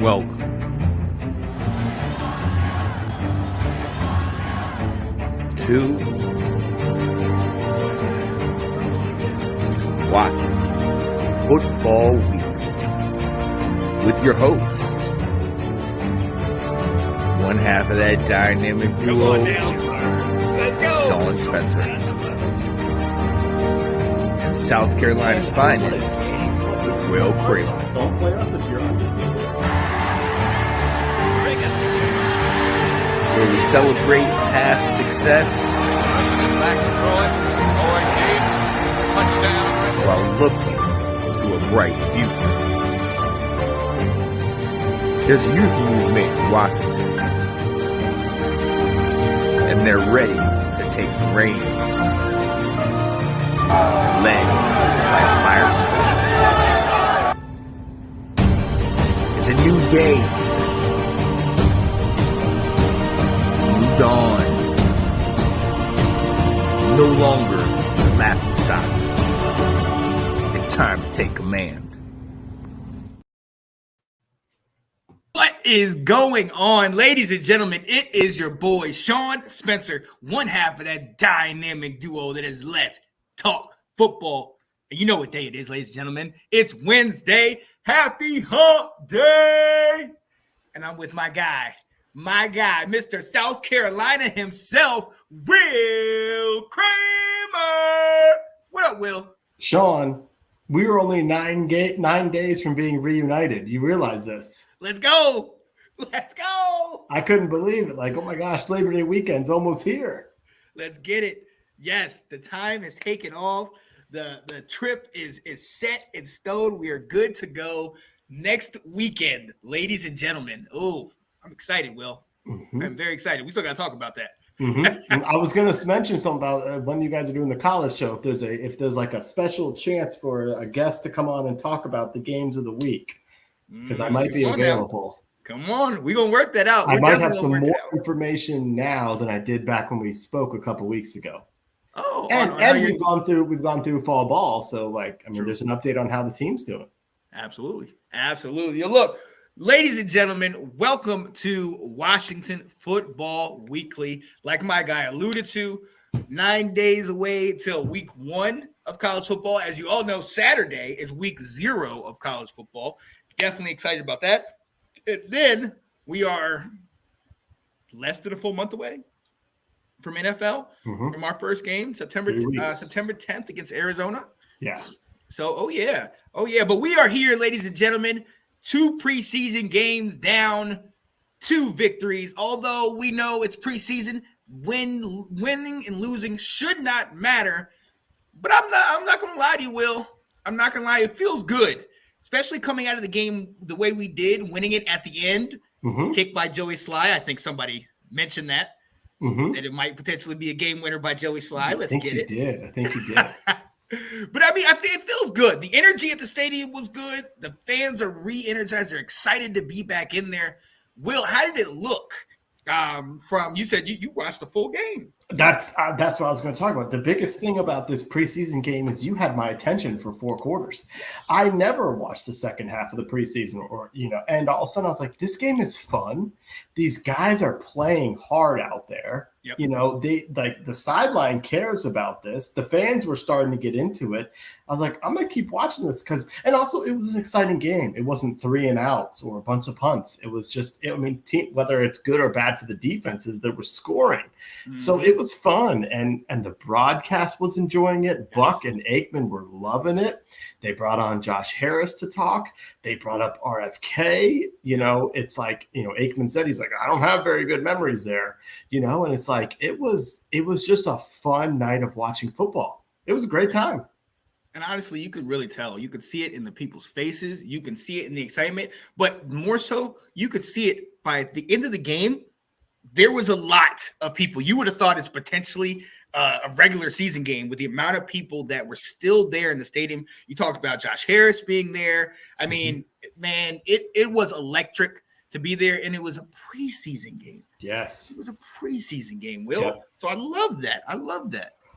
Welcome to Washington Football Week with your host, one half of that dynamic duo, Sean Spencer, and South Carolina's finest, Will Craven. Don't play us if you're undefeated. Where we celebrate past success while looking to a bright future. There's a youth movement in Washington, and they're ready to take the reins, led by a fire force. It's a new day. Dawn. No longer the laughing stock. It's time to take command. What is going on, ladies and gentlemen? It is your boy Sean Spencer, one half of that dynamic duo that is Let's Talk Football. And you know what day it is, ladies and gentlemen. It's Wednesday. Happy Hump Day! And I'm with my guy, Mr. South Carolina himself, Will Kramer. What up, Will? Sean, we were only 9 days from being reunited. You realize this? Let's go. Let's go. I couldn't believe it. Like, oh my gosh, Labor Day weekend's almost here. Let's get it. Yes, the time is taken off. The trip is set in stone. We are good to go next weekend, ladies and gentlemen. Oh, I'm excited, Will. Mm-hmm. I'm very excited. We still got to talk about that. Mm-hmm. I was going to mention something about when you guys are doing the college show. If there's like a special chance for a guest to come on and talk about the games of the week, because I might be available. Come on, we're gonna work that out. I might have some more information now than I did back when we spoke a couple weeks ago. Oh, and we've gone through fall ball, so there's an update on how the team's doing. Absolutely. Look, ladies and gentlemen, welcome to Washington Football Weekly. Like my guy alluded to, 9 days away till week 1 of college football. As you all know, Saturday is week 0 of college football. Definitely excited about that. And then we are less than a full month away from NFL, from our first game, September 10th against Arizona. Yeah. So, oh yeah. But we are here, ladies and gentlemen. 2 preseason games down, 2 victories. Although we know it's preseason, winning and losing should not matter. But I'm not gonna lie to you, Will. I'm not gonna lie. It feels good, especially coming out of the game the way we did, winning it at the end, kicked by Joey Sly. I think somebody mentioned that it might potentially be a game winner by Joey Sly. I think you did. But I mean, I think it feels good. The energy at the stadium was good. The fans are re-energized. They're excited to be back in there. Will, how did it look? You said you watched the full game. That's what I was going to talk about. The biggest thing about this preseason game is you had my attention for 4 quarters. Yes. I never watched the second half of the preseason, and all of a sudden I was like, this game is fun. These guys are playing hard out there. Yep. The sideline cares about this. The fans were starting to get into it. I was like, I'm going to keep watching this and also it was an exciting game. It wasn't 3 and outs or a bunch of punts. It was just, whether it's good or bad for the defenses, there was scoring. So it was fun, and the broadcast was enjoying it. Buck and Aikman were loving it. They brought on Josh Harris to talk. They brought up RFK. It's like, Aikman said, he's like, I don't have very good memories there, and it's like, it was just a fun night of watching football. It was a great time. And honestly, you could really tell. You could see it in the people's faces. You can see it in the excitement. But more so, you could see it by the end of the game. There was a lot of people. You would have thought it's potentially a regular season game with the amount of people that were still there in the stadium. You talked about Josh Harris being there. I mean, man, it was electric to be there, and it was a preseason game. Yes. It was a preseason game, Will. Yep. So I love that.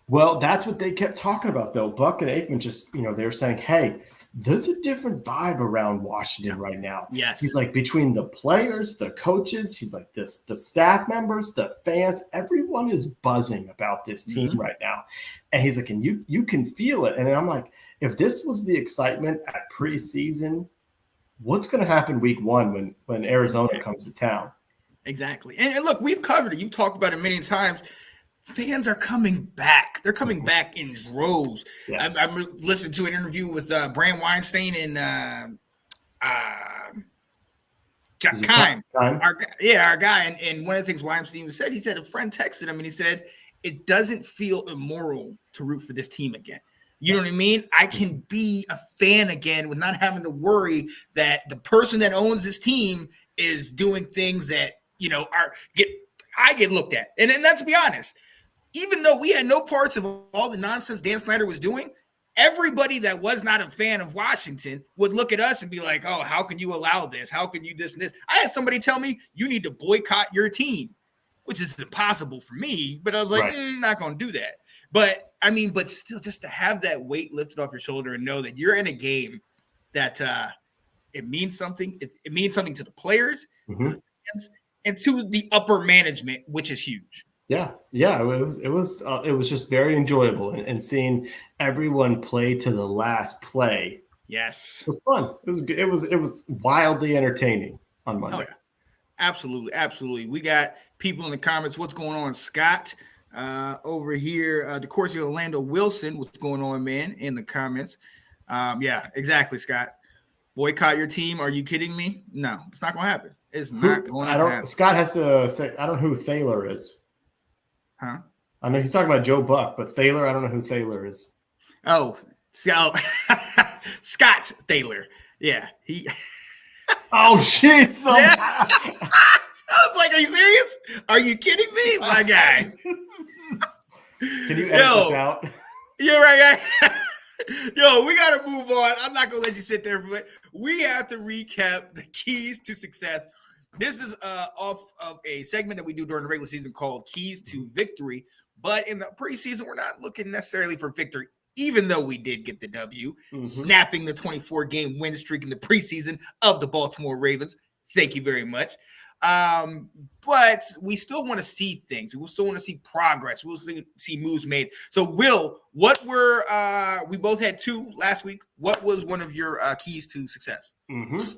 Well, that's what they kept talking about, though. Buck and Aikman just, they were saying, hey, there's a different vibe around Washington right now. Yes. He's like between the players, the coaches, he's like this, the staff members, the fans, everyone is buzzing about this team right now. And he's like, and you can feel it. And I'm like, if this was the excitement at preseason, what's going to happen week 1 when Arizona comes to town? Exactly. And look, we've covered it. You've talked about it many times. Fans are coming back. They're coming back in droves. Yes. I listened to an interview with Bram Weinstein and Kime, our guy. And one of the things Weinstein said, he said a friend texted him and he said, it doesn't feel immoral to root for this team again. You know what I mean? I can be a fan again with not having to worry that the person that owns this team is doing things that, you know, I get looked at. And let's be honest, even though we had no parts of all the nonsense Dan Snyder was doing, everybody that was not a fan of Washington would look at us and be like, oh, how can you allow this? How can you this and this? I had somebody tell me you need to boycott your team, which is impossible for me. But I was like, not going to do that. But I mean, but still just to have that weight lifted off your shoulder and know that you're in a game that it means something. It means something to the players to the fans, and to the upper management, which is huge. Yeah. It was just very enjoyable, and seeing everyone play to the last play. Yes, it was fun. It was good. It was wildly entertaining on Monday. Oh, yeah. Absolutely. We got people in the comments. What's going on, Scott? Over here, the course of Orlando Wilson. What's going on, man? In the comments. Yeah, exactly, Scott. Boycott your team? Are you kidding me? No, it's not going to happen. It's not going to happen. Scott has to say, I don't know who Thaler is. Huh? I know he's talking about Joe Buck, but Thaler, I don't know who Thaler is. Oh, so Scott Thaler. Yeah, he. Oh shit! I was like, "Are you serious? Are you kidding me, my guy?" Can you edit this out? You're right. Yo, we got to move on. I'm not gonna let you sit there, but we have to recap the keys to success. This is off of a segment that we do during the regular season called Keys to Victory. But in the preseason, we're not looking necessarily for victory, even though we did get the W, snapping the 24-game win streak in the preseason of the Baltimore Ravens. Thank you very much. But we still want to see things. We still want to see progress. We'll see moves made. So, Will, what were we both had 2 last week. What was one of your keys to success?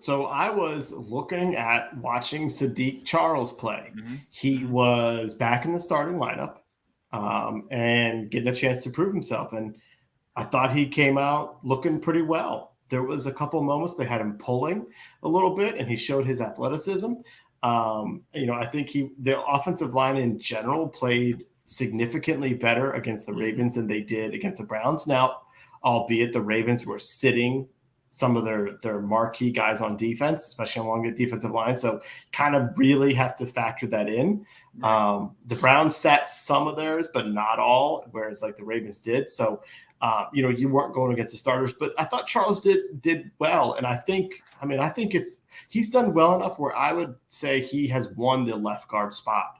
So I was looking at watching Sadiq Charles play. He was back in the starting lineup and getting a chance to prove himself. And I thought he came out looking pretty well. There was a couple moments they had him pulling a little bit, and he showed his athleticism. I think the offensive line in general played significantly better against the Ravens than they did against the Browns. Now, albeit the Ravens were sitting some of their marquee guys on defense, especially along the defensive line. So kind of really have to factor that in. The Browns sat some of theirs, but not all, whereas like the Ravens did. So, you weren't going against the starters, but I thought Charles did well. And I think he's done well enough where I would say he has won the left guard spot.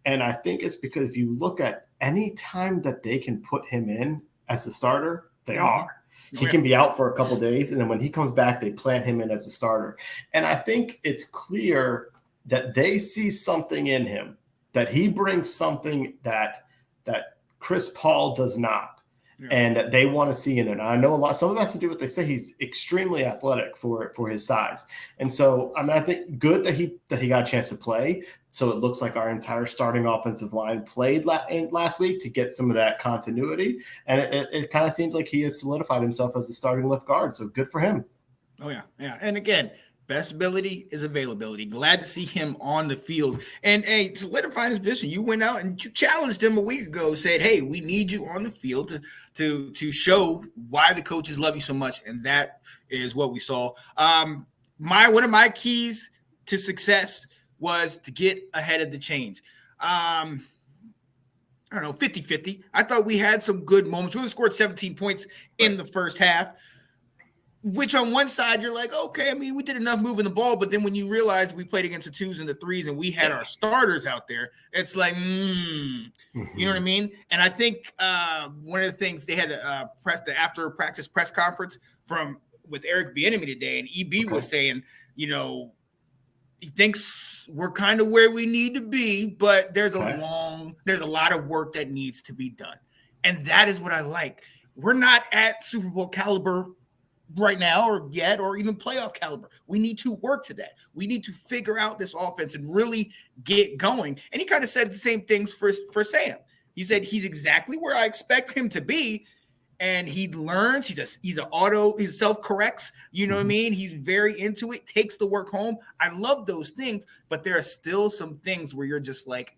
And I think it's because if you look at any time that they can put him in as the starter, they are. He can be out for a couple of days, and then when he comes back, they plant him in as a starter. And I think it's clear that they see something in him, that he brings something that Chris Paul does not. And that they want to see in there. Now, I know some of it has to do with, they say he's extremely athletic for his size. And so, I think good that he got a chance to play. So it looks like our entire starting offensive line played last week to get some of that continuity. And it kind of seems like he has solidified himself as the starting left guard. So good for him. Oh, yeah. Yeah. And again, best ability is availability. Glad to see him on the field. And solidifying his position. You went out and you challenged him a week ago, said, hey, we need you on the field to show why the coaches love you so much. And that is what we saw. One of my keys to success was to get ahead of the chains. I don't know, 50-50. I thought we had some good moments. We only scored 17 points in the first half, which on one side you're like, okay, we did enough moving the ball. But then when you realize we played against the 2s and the 3s and we had our starters out there, it's like, you know what I mean? And I think one of the things they had the after practice press conference from with Eric Bieniemy today, and EB was saying, you know, he thinks we're kind of where we need to be, but there's a lot of work that needs to be done. And that is what I like. We're not at Super Bowl caliber right now or yet, or even playoff caliber. We need to work to that. We need to figure out this offense and really get going. And he kind of said the same things for Sam. He said he's exactly where I expect him to be. And he learns, he's self-corrects, you know what I mean? He's very into it, takes the work home. I love those things, but there are still some things where you're just like,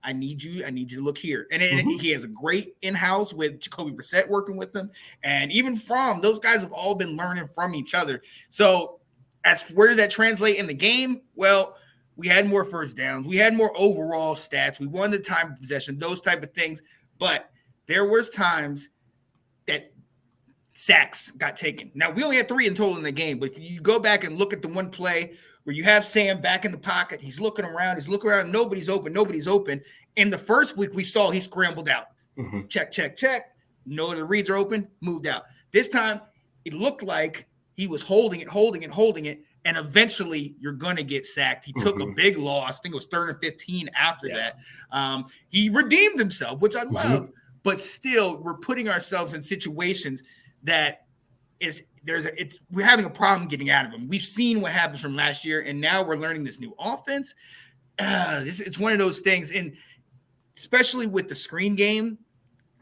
I need you to look here. And he has a great in-house with Jacoby Brissett working with them. And even from those guys have all been learning from each other. So as where does that translate in the game? Well, we had more first downs. We had more overall stats. We won the time of possession, those type of things. But there was times that sacks got taken. Now, we only had 3 in total in the game, but if you go back and look at the one play where you have Sam back in the pocket, he's looking around, nobody's open. In the first week, we saw he scrambled out. Check. No, the reads are open, moved out. This time, it looked like he was holding it, and eventually you're going to get sacked. He took a big loss. I think it was 3rd and 15 after that. He redeemed himself, which I love. But still, we're putting ourselves in situations that we're having a problem getting out of them. We've seen what happens from last year, and now we're learning this new offense. It's one of those things, and especially with the screen game,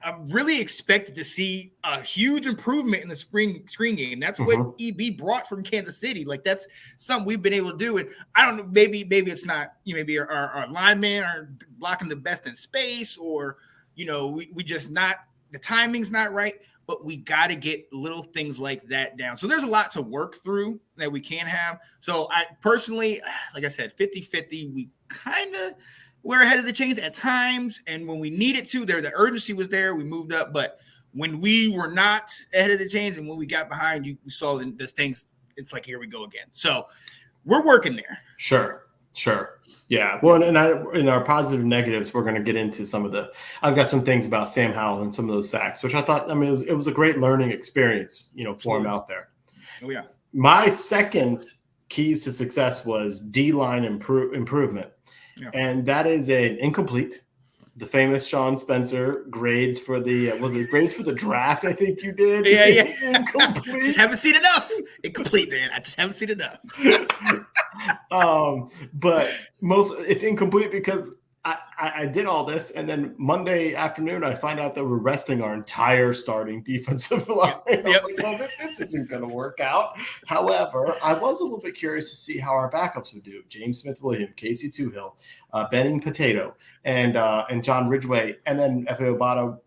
I'm really expected to see a huge improvement in the screen game. That's what EB brought from Kansas City. Like, that's something we've been able to do. And I don't know, maybe it's not, maybe our linemen are blocking the best in space, or we just the timing's not right, but we got to get little things like that down. So there's a lot to work through that we can have. So I personally, like I said, 50-50, we're ahead of the chains at times. And when we needed to, the urgency was there. We moved up. But when we were not ahead of the chains and when we got behind, we saw the things. It's like, here we go again. So we're working there. Sure. Yeah. Well, and in our positive and negatives, we're going to get into some of I've got some things about Sam Howell and some of those sacks, which I thought, it was a great learning experience, for him out there. Oh, yeah. My second keys to success was D-line improvement. Yeah. And that is an incomplete. The famous Sean Spencer grades for grades for the draft, I think you did. Yeah. Incomplete. Just haven't seen enough. Incomplete, man. I just haven't seen enough. But it's incomplete because I did all this, and then Monday afternoon I find out that we're resting our entire starting defensive line. I was like, well, this isn't going to work out. However, I was a little bit curious to see how our backups would do. James Smith-Williams, Casey Toohill, Benning Potato, and John Ridgway, and then Efe Obada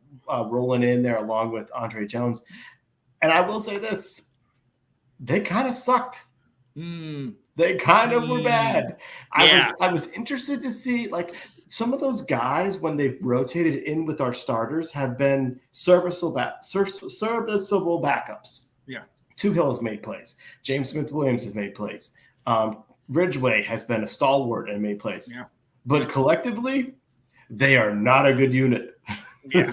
rolling in there along with Andre Jones. And I will say this, they kind of sucked. They kind of were bad. I was interested to see, like, some of those guys, when they've rotated in with our starters, have been serviceable backups. Yeah. Toohill has made plays. James Smith-Williams has made plays. Ridgway has been a stalwart and made plays. Yeah. But collectively, they are not a good unit. Yeah.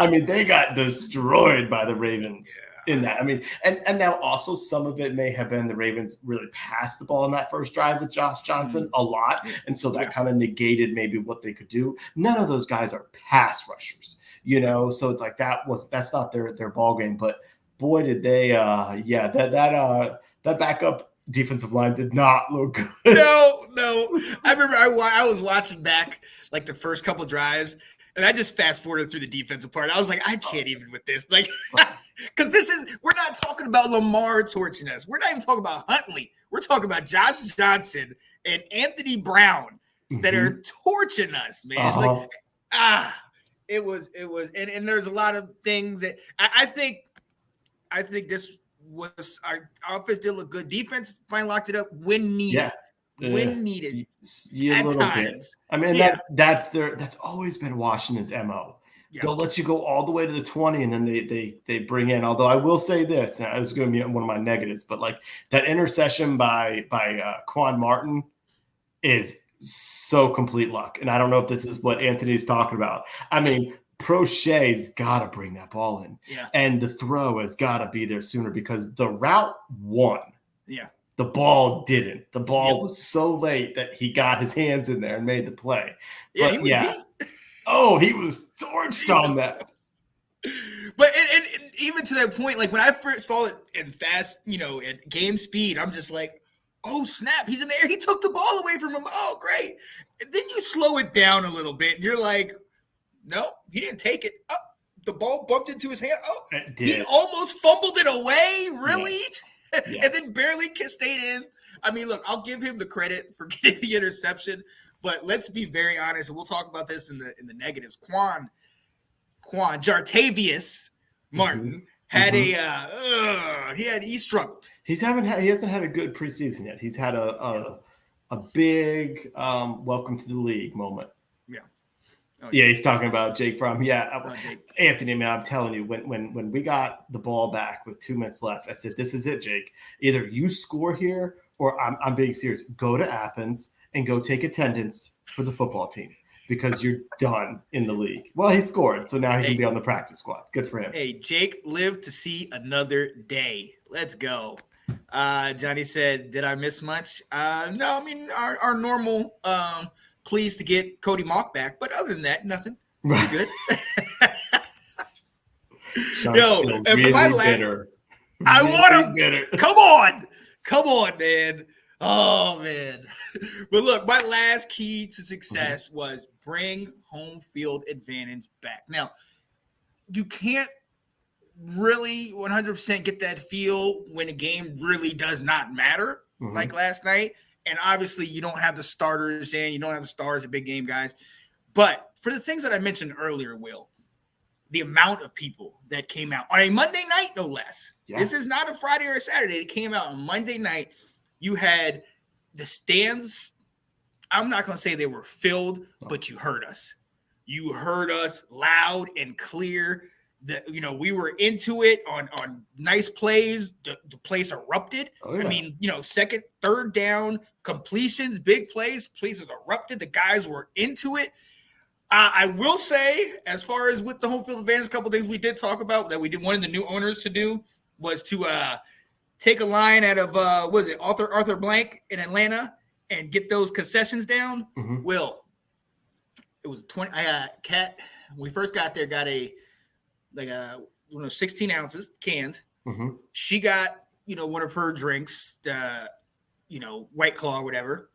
They got destroyed by the Ravens. Yeah. In that, and now also some of it may have been the Ravens really passed the ball in that first drive with Josh Johnson a lot, and so that kind of negated maybe what they could do. None of those guys are pass rushers, so it's like that's not their ball game. But boy, did they, that backup defensive line did not look good. No, I remember I was watching back like the first couple drives. And I just fast forwarded through the defensive part. I was like, I can't even with this. Like, because we're not talking about Lamar torching us. We're not even talking about Huntley. We're talking about Josh Johnson and Anthony Brown that are torching us, man. It was, and there's a lot of things that I think this was, our offense did look good. Defense finally locked it up when needed. Yeah. When needed, a little times. Bit. That's always been Washington's MO. Yeah. They'll let you go all the way to the 20, and then they bring in. Although I will say this, and it was going to be one of my negatives, but like that interception by Quan Martin is so complete luck. And I don't know if this is what Anthony's talking about. Prochet's got to bring that ball in. Yeah. And the throw has got to be there sooner because the route won. Yeah. The ball didn't. The ball was so late that he got his hands in there and made the play. Yeah, But he was beat. Oh, he was torched on that. But and even to that point, like when I first saw it in fast, at game speed, I'm just like, oh snap, he's in the air. He took the ball away from him. Oh, great. And then you slow it down a little bit, and you're like, no, he didn't take it. Oh, the ball bumped into his hand. Oh, he almost fumbled it away. Really? Yeah. And then barely stayed in. I mean, look, I'll give him the credit for getting the interception, but let's be very honest, and we'll talk about this in the negatives. Jartavius Martin had he struggled. He hasn't had a good preseason yet. He's had a big welcome to the league moment. Yeah. Oh, yeah, he's talking about Jake Fromm. Yeah, Anthony, man, I'm telling you, when we got the ball back with 2 minutes left, I said, this is it, Jake. Either you score here or I'm being serious. Go to Athens and go take attendance for the football team because you're done in the league. Well, he scored, so now he can be on the practice squad. Good for him. Hey, Jake lived to see another day. Let's go. Johnny said, did I miss much? No, I mean, our normal pleased to get Cody Mock back, but other than that, nothing. Pretty good. Yo, and really my bitter. I want him. Come on, man. Oh man. But look, my last key to success was bring home field advantage back. Now, you can't really 100% get that feel when a game really does not matter, like last night. And obviously, you don't have the starters in. You don't have the stars, the big game guys. But for the things that I mentioned earlier, Will, the amount of people that came out on a Monday night, no less. Yeah. This is not a Friday or a Saturday. It came out on Monday night. You had the stands. I'm not going to say they were filled, but you heard us. You heard us loud and clear. We were into it on nice plays. The place erupted. Oh, yeah. I mean, second, third down, completions, big plays, places erupted. The guys were into it. I will say, as far as with the home field advantage, a couple of things we did talk about that we did wanted the new owners to do was to take a line out of Arthur Blank in Atlanta and get those concessions down. Will, it was 20. Kat, when we first got there, got a 16 ounces canned. She got one of her drinks, White Claw or whatever,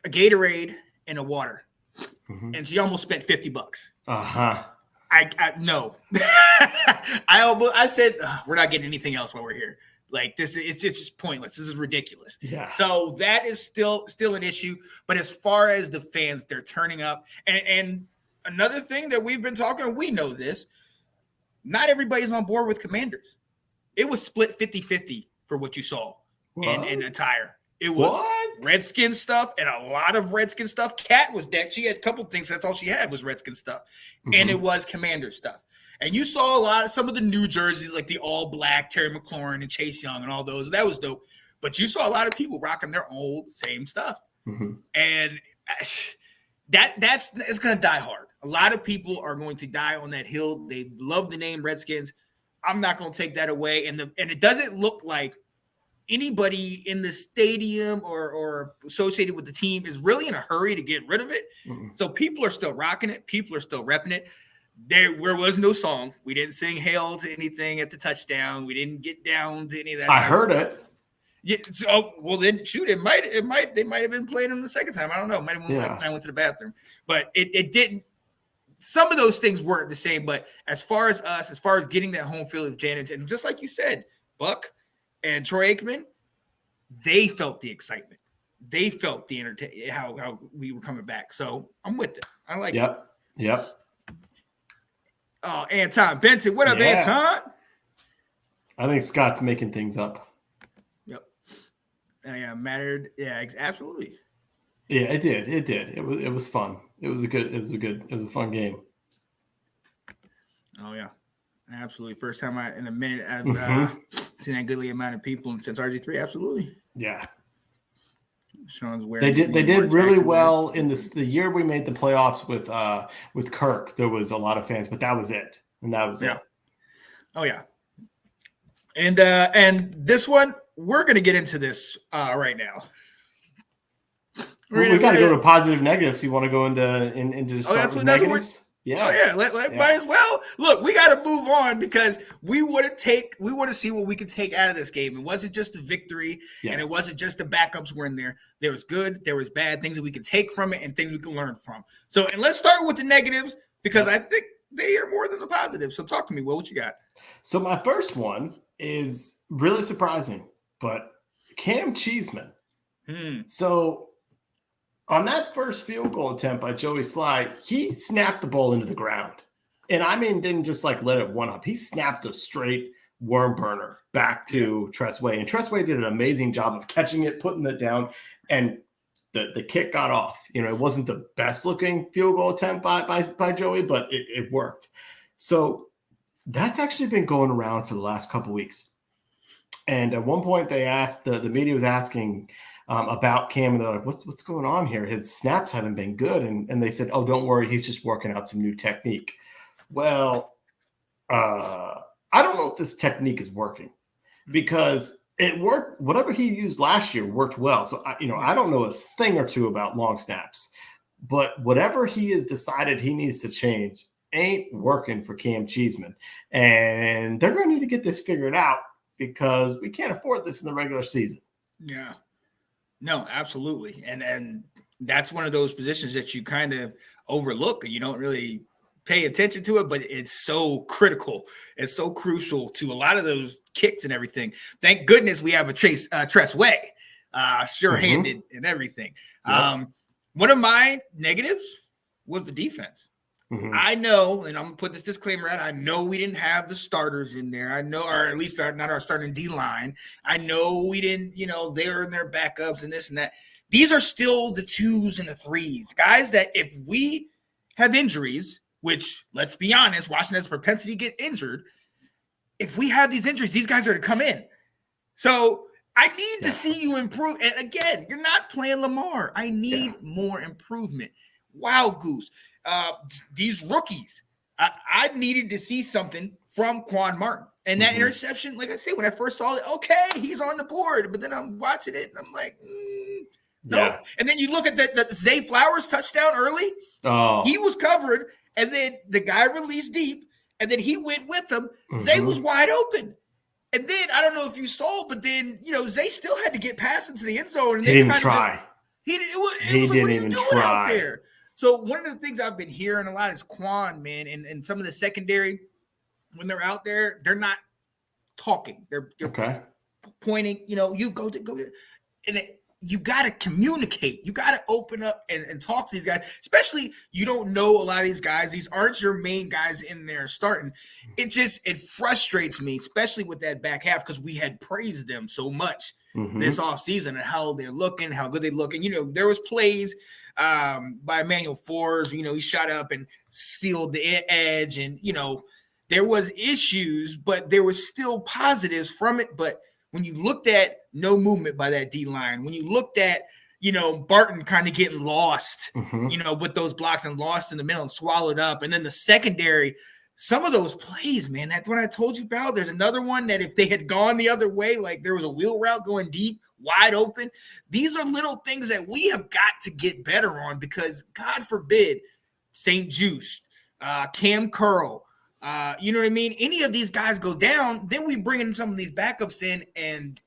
a Gatorade and a water, and she almost spent $50. I no. I said we're not getting anything else while we're here. Like this, it's just pointless. This is ridiculous. Yeah. So that is still an issue. But as far as the fans, they're turning up. And another thing that we've been talking, we know this. Not everybody's on board with Commanders. It was split 50-50 for what you saw in attire. It was Redskin stuff and a lot of Redskin stuff. Kat was decked. She had a couple things. That's all she had was Redskin stuff. And it was Commander stuff. And you saw some of the new jerseys, like the all black, Terry McLaurin and Chase Young and all those. That was dope. But you saw a lot of people rocking their old same stuff. And it's going to die hard. A lot of people are going to die on that hill. They love the name Redskins. I'm not going to take that away. And it doesn't look like anybody in the stadium or associated with the team is really in a hurry to get rid of it. So people are still rocking it. People are still repping it. There was no song. We didn't sing hail to anything at the touchdown. We didn't get down to any of that. I heard it. Yeah. So, well, then shoot. They might have been playing them the second time. I don't know. Might have been when I went to the bathroom, but it didn't. Some of those things weren't the same. But as far as us, as far as getting that home field advantage, and just like you said, Buck and Troy Aikman, they felt the excitement. They felt the how we were coming back. So I'm with it. I like it. Yep. Oh, Anton Benton. What up, Anton? I think Scott's making things up. Yep. Mattered. Yeah, absolutely. Yeah, it did. It was fun. It was a fun game. Oh yeah. Absolutely. First time in a minute I've seen that goodly amount of people since RG3. Absolutely. Yeah. Sean's wearing. They did really well in the year we made the playoffs with Kirk. There was a lot of fans, but that was it. And that was it. Oh yeah. And this one, we're gonna get into this right now. We got to go to positive negatives. You want to go into start with negatives? Yeah. Oh yeah. Might as well. Look, we got to move on because we want to see what we can take out of this game. It wasn't just a victory, and it wasn't just the backups were in there. There was good, there was bad, things that we can take from it, and things we can learn from. So, and let's start with the negatives because I think they are more than the positives. So, talk to me. What you got? So, my first one is really surprising, but Cam Cheeseman. So, on that first field goal attempt by Joey Sly, he snapped the ball into the ground. And I mean, didn't just like let it one up. He snapped a straight worm burner back to Tressway. And Tressway did an amazing job of catching it, putting it down, and the kick got off. You know, it wasn't the best looking field goal attempt by Joey, but it worked. So that's actually been going around for the last couple weeks. And at one point they asked, the media was asking about Cam, and they're like, what's going on here? His snaps haven't been good. And they said, oh, don't worry, he's just working out some new technique. Well, I don't know if this technique is working because it worked. Whatever he used last year worked well. So, I don't know a thing or two about long snaps, but whatever he has decided he needs to change ain't working for Cam Cheeseman. And they're going to need to get this figured out because we can't afford this in the regular season. Yeah. No, absolutely. And that's one of those positions that you kind of overlook and you don't really pay attention to it, but it's so critical. It's so crucial to a lot of those kicks and everything. Thank goodness we have a Tressway, sure-handed and everything. Yep. One of my negatives was the defense. I know, and I'm going to put this disclaimer out, I know we didn't have the starters in there. I know, or at least not our starting D-line. I know we didn't, they were in their backups and this and that. These are still the 2s and the 3s. Guys that if we have injuries, which, let's be honest, Washington has a propensity to get injured. If we have these injuries, these guys are to come in. So I need to see you improve. And again, you're not playing Lamar. I need more improvement. Wow, Goose. These rookies, I needed to see something from Quan Martin. And that interception, like I said, when I first saw it, okay, he's on the board. But then I'm watching it, and I'm like, no. Yeah. And then you look at the Zay Flowers touchdown early. Oh. He was covered, and then the guy released deep, and then he went with him. Zay was wide open. And then, I don't know if you saw, but then, Zay still had to get past him to the end zone. And he didn't try. He didn't even try out there. So one of the things I've been hearing a lot is Quan, man, and some of the secondary, when they're out there, they're not talking. They're pointing, you go. And you got to communicate. You got to open up and talk to these guys, especially you don't know a lot of these guys. These aren't your main guys in there starting. It frustrates me, especially with that back half because we had praised them so much this offseason and how they're looking, how good they look. And, there was plays by Emmanuel Forbes, he shot up and sealed the edge. And, there was issues, but there was still positives from it. But when you looked at no movement by that D-line, when you looked at, Barton kind of getting lost, with those blocks and lost in the middle and swallowed up. And then the secondary, some of those plays, man, that's what I told you about. There's another one that if they had gone the other way, like there was a wheel route going deep, wide open. These are little things that we have got to get better on because God forbid St. Juice, Cam Curl, you know what I mean? Any of these guys go down, then we bring in some of these backups in, and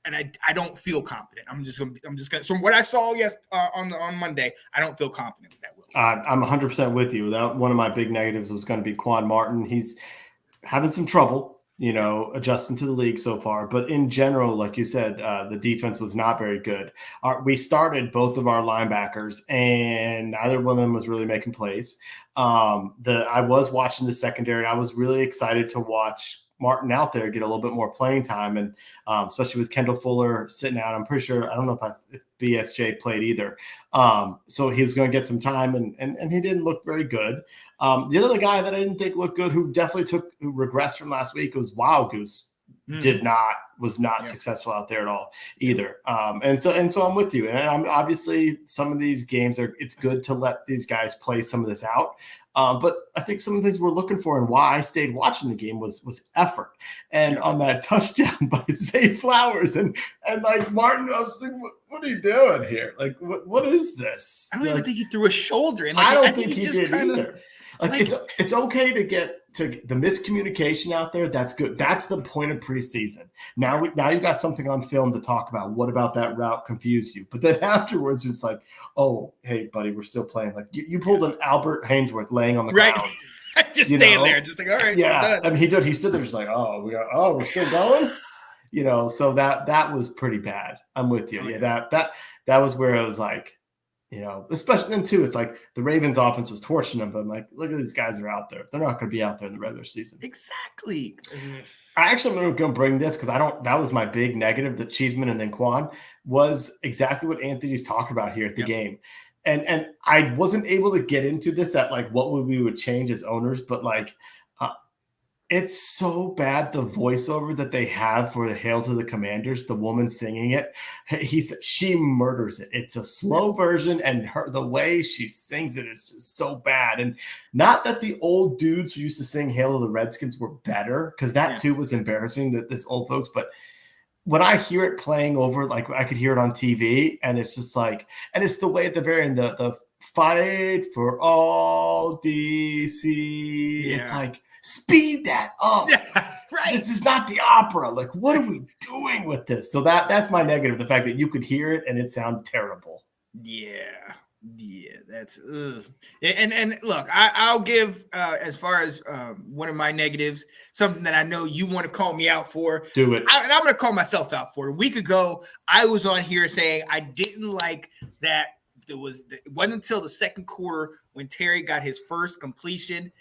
I don't feel confident. I'm just gonna. From what I saw on Monday, I don't feel confident with that. I'm 100% with you. That one of my big negatives was going to be Quan Martin. He's having some trouble, adjusting to the league so far. But in general, like you said, the defense was not very good. We started both of our linebackers, and neither one of them was really making plays. I was watching the secondary. I was really excited to watch Martin out there get a little bit more playing time, and especially with Kendall Fuller sitting out. I'm pretty sure, I don't know if BSJ played either. So he was going to get some time, and he didn't look very good. The other guy that I didn't think looked good, who regressed from last week, was Wild Goose. was not successful out there at all either. And so I'm with you. And I'm obviously some of these games it's good to let these guys play some of this out. But I think some of the things we're looking for and why I stayed watching the game was effort. And on that touchdown by Zay Flowers and like Martin, I was thinking, what are you doing here? Like, what is this? I don't even think he threw a shoulder. And I don't think he did either. Like it's okay to get to the miscommunication out there. That's good. That's the point of preseason. Now you've got something on film to talk about. What about that route confused you? But then afterwards, it's like, oh, hey, buddy, we're still playing. Like you pulled an Albert Hainsworth laying on the ground. Just stand there, just like, all right. Yeah, I mean, he did. He stood there just like, we're still going. So that was pretty bad. I'm with you. That was where I was like, especially then too, it's like the Ravens offense was torching them, but I'm like, look at these guys are out there. They're not going to be out there in the regular season. Exactly. I actually am going to bring this because that was my big negative that Cheeseman and then Quan was exactly what Anthony's talking about here at the game. And I wasn't able to get into this at like what we would change as owners, but like it's so bad the voiceover that they have for the Hail to the Commanders, the woman singing it. She murders it. It's a slow version, and the way she sings it is just so bad. And not that the old dudes who used to sing Hail to the Redskins were better, because that too was embarrassing, that this old folks, but when I hear it playing over, like I could hear it on TV, and it's just like, and it's the way at the very end, the fight for all DC. Yeah. It's like, speed that up. Right. This is not the opera. Like, what are we doing with this? So that's my negative, the fact that you could hear it and it sounded terrible. Yeah, that's and look, I'll give as far as one of my negatives, something that I know you want to call me out for. Do it. And I'm going to call myself out for it. A week ago, I was on here saying I didn't like that. It wasn't until the second quarter when Terry got his first completion.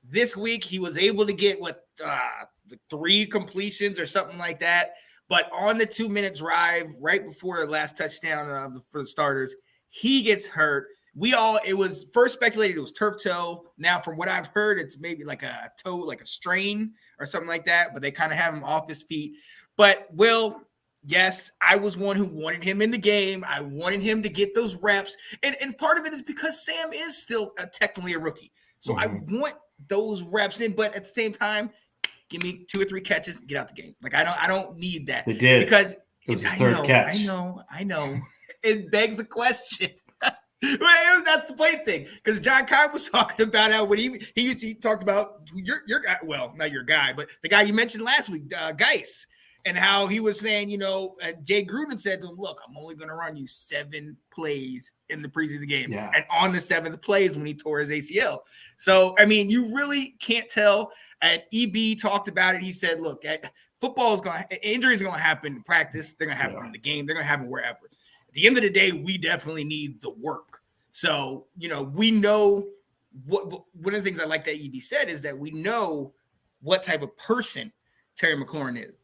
This week, he was able to get 3 completions or something like that. But on the 2-minute drive, right before the last touchdown for the starters, he gets hurt. It was first speculated it was turf toe. Now, from what I've heard, it's maybe like a toe, like a strain or something like that. But they kind of have him off his feet. But yes, I was one who wanted him in the game. I wanted him to get those reps. And part of it is because Sam is still technically a rookie. So I want those reps in, but at the same time, give me 2 or 3 catches and get out the game. Like I don't need that. They did, because it was his third catch. I know. It begs a question. That's the funny thing, because John Kyle was talking about how when he talked about your guy. Well, not your guy, but the guy you mentioned last week, Geis, and how he was saying, Jay Gruden said to him, "Look, I'm only going to run you 7 plays in the preseason game." Yeah. And on the 7th play is when he tore his ACL. So, I mean, you really can't tell. And EB talked about it. He said, look, football injuries are going to happen in practice. They're going to happen in the game. They're going to happen wherever. At the end of the day, we definitely need the work. So, we know one of the things I like that EB said is that we know what type of person Terry McLaurin is.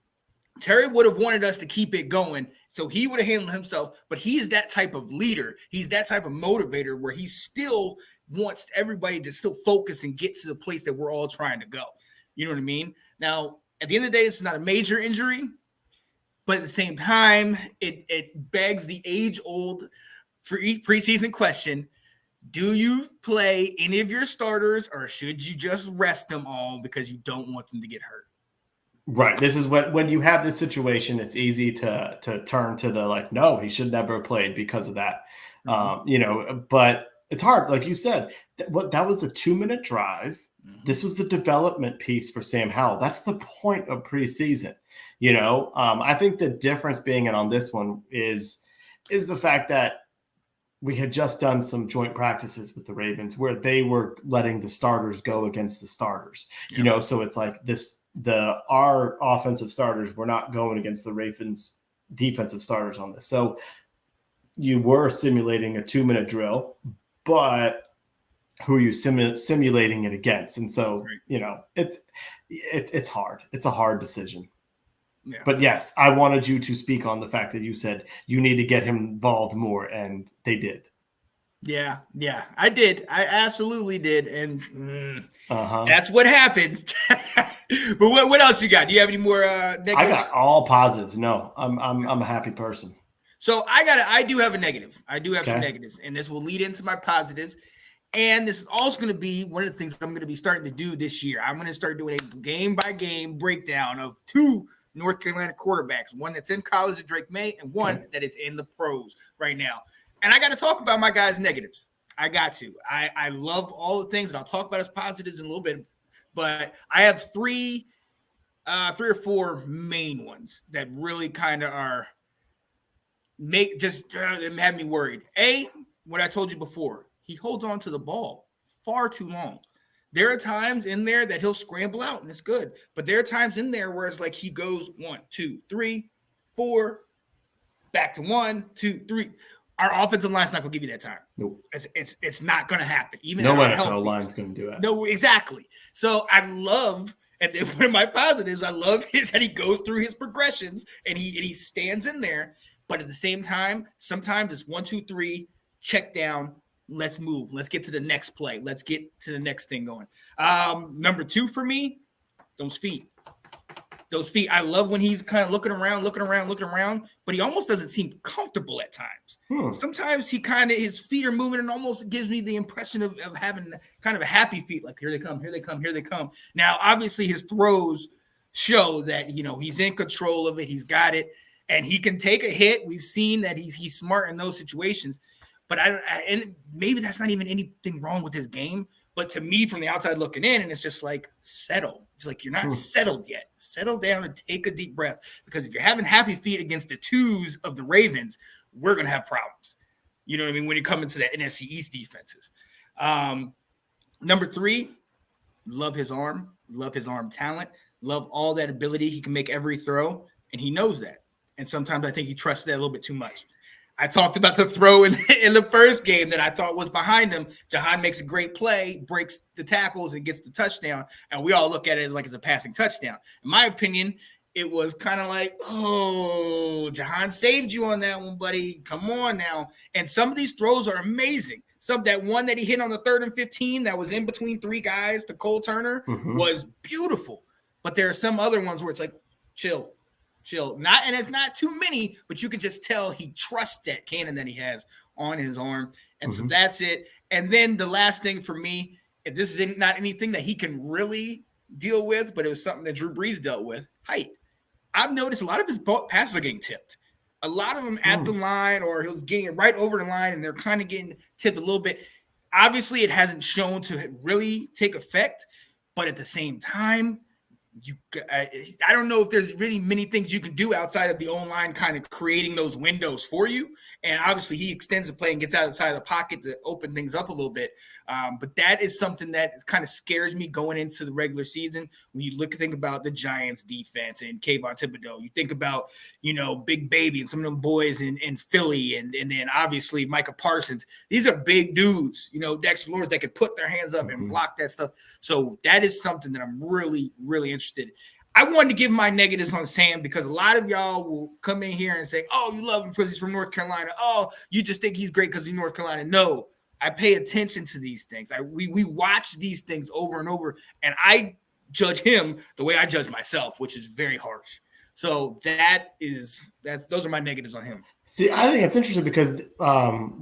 Terry would have wanted us to keep it going, so he would have handled himself, but he's that type of leader. He's that type of motivator where he still wants everybody to still focus and get to the place that we're all trying to go. You know what I mean? Now, at the end of the day, it's not a major injury, but at the same time, it begs the age-old preseason question: do you play any of your starters, or should you just rest them all because you don't want them to get hurt? Right. This is when you have this situation, it's easy to turn to the like, no, he should never have played because of that. But it's hard. Like you said, that was a 2-minute drive. This was the development piece for Sam Howell. That's the point of preseason. I think the difference being in on this one is the fact that we had just done some joint practices with the Ravens where they were letting the starters go against the starters, so it's like our offensive starters were not going against the Ravens defensive starters on this. So you were simulating a 2-minute drill, but who are you simulating it against? And so, it's hard. It's a hard decision. Yeah. But yes, I wanted you to speak on the fact that you said you need to get him involved more, and they did. Yeah, I did. I absolutely did. And that's what happens. But what else you got? Do you have any more negatives? I got all positives. No, I'm a happy person. So I do have a negative. I do have some Okay. negatives, and this will lead into my positives. And this is also going to be one of the things I'm going to be starting to do this year. I'm going to start doing a game-by-game breakdown of 2 North Carolina quarterbacks, one that's in college at Drake May and one that is in the pros right now. And I got to talk about my guys' negatives. I got to. I love all the things, and I'll talk about his positives in a little bit. But I have 3 or 4 main ones that really kind of are have me worried. What I told you before, he holds on to the ball far too long. There are times in there that he'll scramble out and it's good, but there are times in there where it's like he goes 1, 2, 3, 4, back to 1, 2, 3. Our offensive line's not gonna give you that time. Nope. It's not gonna happen. Even no NFL line's gonna do that. No, exactly. So I love, and one of my positives, I love that he goes through his progressions and he stands in there. But at the same time, sometimes it's 1, 2, 3, check down. Let's move. Let's get to the next play. Let's get to the next thing going. Number 2 for me, those feet. Those feet. I love when he's kind of looking around, but he almost doesn't seem comfortable at times. Sometimes his feet are moving and almost gives me the impression of having kind of a happy feet, like here they come, here they come, here they come. Now, obviously, his throws show that, he's in control of it. He's got it. And he can take a hit. We've seen that he's smart in those situations. But and maybe that's not even anything wrong with his game. But to me, from the outside looking in, and it's just like, settle. It's like you're not settled yet. Settle down and take a deep breath. Because if you're having happy feet against the 2s of the Ravens, we're going to have problems. You know what I mean? When you come into the NFC East defenses. Number 3, love his arm talent. Love all that ability. He can make every throw, and he knows that. And sometimes I think he trusts that a little bit too much. I talked about the throw in the first game that I thought was behind him. Jahan makes a great play, breaks the tackles, and gets the touchdown. And we all look at it as like it's a passing touchdown. In my opinion, it was kind of like, oh, Jahan saved you on that one, buddy. Come on now. And some of these throws are amazing. That one that he hit on the 3rd and 15 that was in between 3 guys to Cole Turner was beautiful. But there are some other ones where it's like, chill. And it's not too many, but you can just tell he trusts that cannon that he has on his arm. And so that's it. And then the last thing for me, if this is not anything that he can really deal with, but it was something that Drew Brees dealt with, height. I've noticed a lot of his passes are getting tipped. A lot of them at the line, or he's getting it right over the line, and they're kind of getting tipped a little bit. Obviously, it hasn't shown to really take effect, but at the same time, I don't know if there's really many things you can do outside of the O-line kind of creating those windows for you. And obviously he extends the play and gets outside of the pocket to open things up a little bit. But that is something that kind of scares me going into the regular season. When you think about the Giants defense and Kayvon Thibodeau, you think about, Big Baby and some of them boys in Philly and then obviously Micah Parsons. These are big dudes, Dexter Lawrence that could put their hands up and block that stuff. So that is something that I'm really, really interested in. I wanted to give my negatives on Sam because a lot of y'all will come in here and say, oh, you love him because he's from North Carolina. Oh, you just think he's great because he's North Carolina. No, I pay attention to these things. We watch these things over and over, and I judge him the way I judge myself, which is very harsh. So those are my negatives on him. See, I think it's interesting because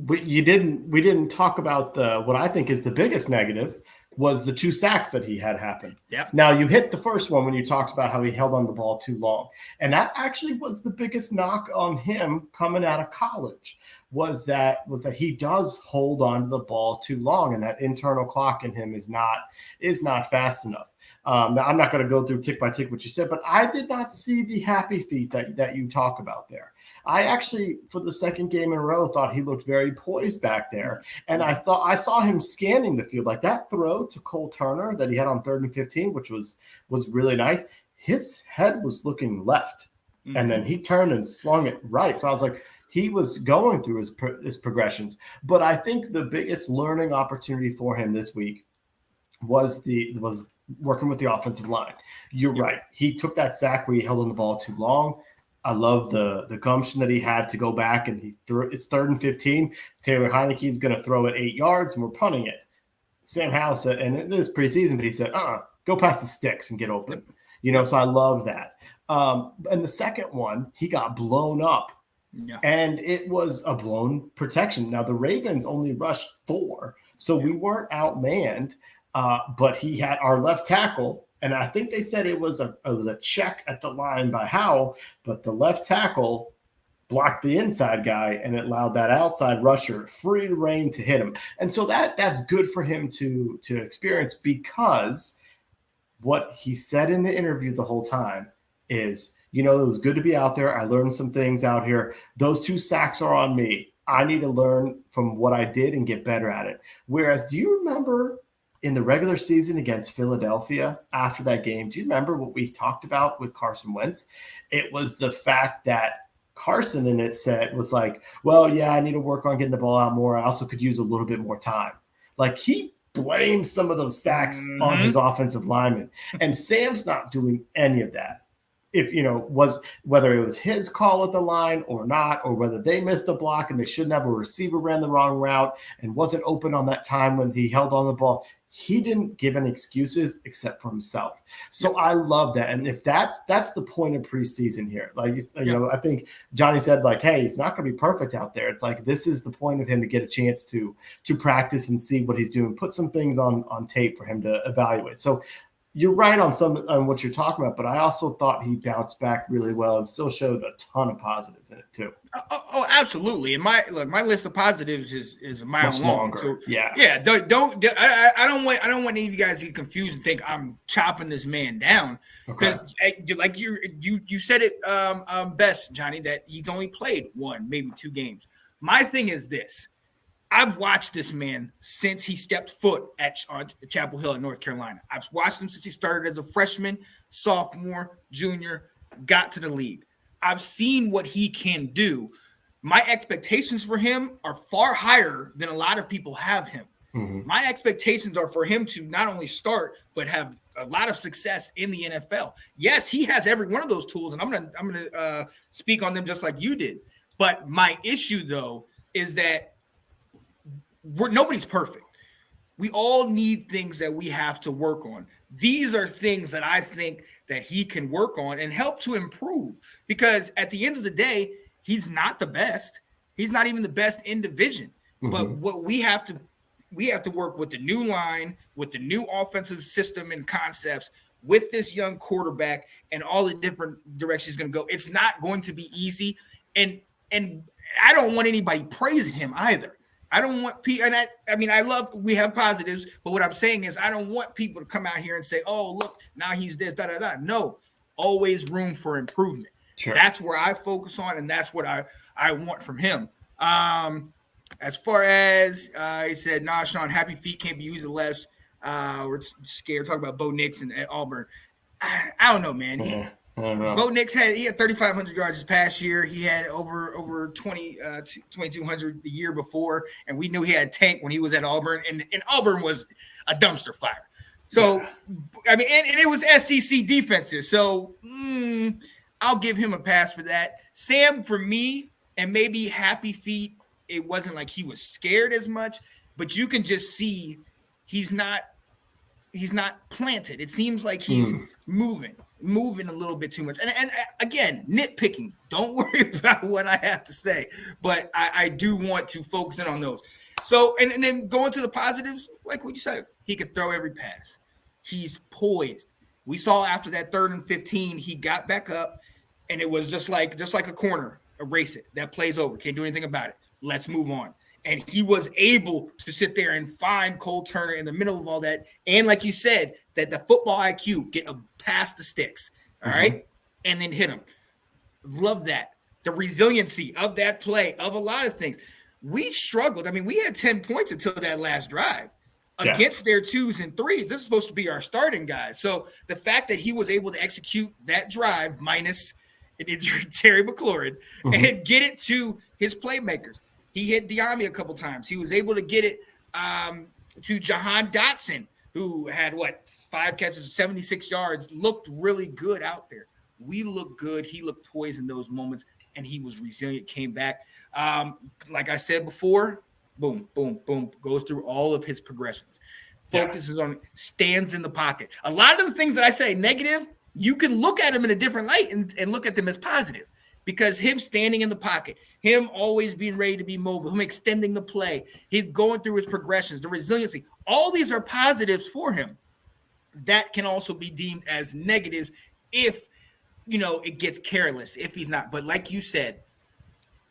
we didn't talk about what I think is the biggest negative was the 2 sacks that he had happen. Yep. Now, you hit the first one when you talked about how he held on the ball too long. And that actually was the biggest knock on him coming out of college was that he does hold on to the ball too long, and that internal clock in him is not fast enough. Now, I'm not going to go through tick by tick what you said, but I did not see the happy feet that you talk about there. I actually, for the second game in a row, thought he looked very poised back there. And I saw him scanning the field. Like that throw to Cole Turner that he had on 3rd and 15, which was really nice. His head was looking left, and then he turned and slung it right. So I was like, he was going through his progressions. But I think the biggest learning opportunity for him this week was working with the offensive line. You're right. He took that sack where he held on the ball too long. I love the gumption that he had to go back, and it's 3rd and 15. Taylor Heineke's going to throw it 8 yards, and we're punting it. Sam Howell said, and it is preseason, but he said, go past the sticks and get open. So I love that. And the second one, he got blown up. Yeah. And it was a blown protection. Now, the Ravens only rushed 4, so we weren't outmanned, but he had our left tackle, and I think they said it was a check at the line by Howell, but the left tackle blocked the inside guy, and it allowed that outside rusher free reign to hit him. And so that's good for him to experience, because what he said in the interview the whole time is, it was good to be out there. I learned some things out here. Those 2 sacks are on me. I need to learn from what I did and get better at it. Whereas, do you remember in the regular season against Philadelphia after that game, do you remember what we talked about with Carson Wentz? It was the fact that Carson in it said was like, well, yeah, I need to work on getting the ball out more. I also could use a little bit more time. Like, he blamed some of those sacks on his offensive lineman. And Sam's not doing any of that. If, was whether it was his call at the line or not, or whether they missed a block and they shouldn't have, a receiver ran the wrong route and wasn't open on that time when he held on the ball, he didn't give any excuses except for himself. So I love that. And if that's the point of preseason here, like, I think Johnny said, like, hey, it's not going to be perfect out there. It's like, this is the point of him to get a chance to practice and see what he's doing, put some things on tape for him to evaluate. So you're right on what you're talking about, but I also thought he bounced back really well and still showed a ton of positives in it too. Oh, absolutely. And my list of positives is a mile much long. Longer. So, yeah. I don't want any of you guys to get confused and think I'm chopping this man down, because like you said it best, Johnny, that he's only played 1, maybe 2 games. My thing is this. I've watched this man since he stepped foot at Chapel Hill in North Carolina. I've watched him since he started as a freshman, sophomore, junior, got to the league. I've seen what he can do. My expectations for him are far higher than a lot of people have him. Mm-hmm. My expectations are for him to not only start, but have a lot of success in the NFL. Yes, he has every one of those tools, and I'm gonna speak on them just like you did. But my issue, though, is that nobody's perfect. We all need things that we have to work on. These are things that I think that he can work on and help to improve, because at the end of the day, he's not the best. He's not even the best in division. Mm-hmm. But what we have to work with the new line, with the new offensive system and concepts, with this young quarterback and all the different directions he's going to go. It's not going to be easy. And I don't want anybody praising him either. I don't want people, and I love, we have positives, but what I'm saying is I don't want people to come out here and say, oh, look, now he's this, da-da-da. No, always room for improvement. Sure. That's where I focus on, and that's what I want from him. As far as he said, nah, Sean, happy feet can't be used at left. We're scared talking about Bo Nix and Auburn. I don't know, man. Bo Nix had 3,500 yards this past year. He had over 2,200 the year before, and we knew he had a tank when he was at Auburn, and Auburn was a dumpster fire. So, yeah. And it was SEC defenses. So I'll give him a pass for that. Sam, for me, and maybe happy feet, it wasn't like he was scared as much, but you can just see he's not planted. It seems like he's moving a little bit too much. And again, nitpicking. Don't worry about what I have to say, but I do want to focus in on those. So, and then going to the positives, like what you said, he could throw every pass. He's poised. We saw after that 3rd and 15, he got back up, and it was just like a corner. Erase it. That plays over. Can't do anything about it. Let's move on. And he was able to sit there and find Cole Turner in the middle of all that. And like you said, that the football IQ, get him past the sticks, all right? And then hit him. Love that. The resiliency of that play, of a lot of things. We struggled. I mean, we had 10 points until that last drive against their 2s and 3s. This is supposed to be our starting guys. So the fact that he was able to execute that drive minus an injured Terry McLaurin and get it to his playmakers. He hit Diami a couple times. He was able to get it to Jahan Dotson, who had, 5 catches, 76 yards, looked really good out there. We looked good. He looked poised in those moments, and he was resilient, came back. Like I said before, boom, boom, boom, goes through all of his progressions. Focuses on, stands in the pocket. A lot of the things that I say negative, you can look at him in a different light and look at them as positive, because him standing in the pocket, him always being ready to be mobile, him extending the play, he's going through his progressions, the resiliency, all these are positives for him that can also be deemed as negatives if, it gets careless, if he's not. But like you said,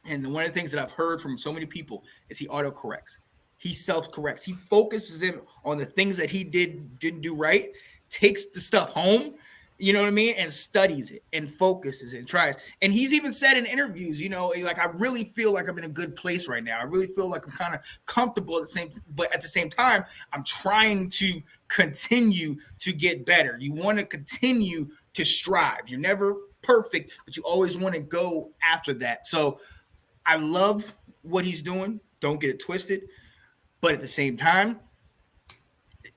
and one of the things that I've heard from so many people is he autocorrects. He self-corrects. He focuses in on the things that he didn't do right, takes the stuff home, you know what I mean, and studies it and focuses and tries. And he's even said in interviews, like, I really feel like I'm in a good place right now. I really feel like I'm kind of comfortable but at the same time, I'm trying to continue to get better. You want to continue to strive. You're never perfect, but you always want to go after that. So I love what he's doing. Don't get it twisted. But at the same time,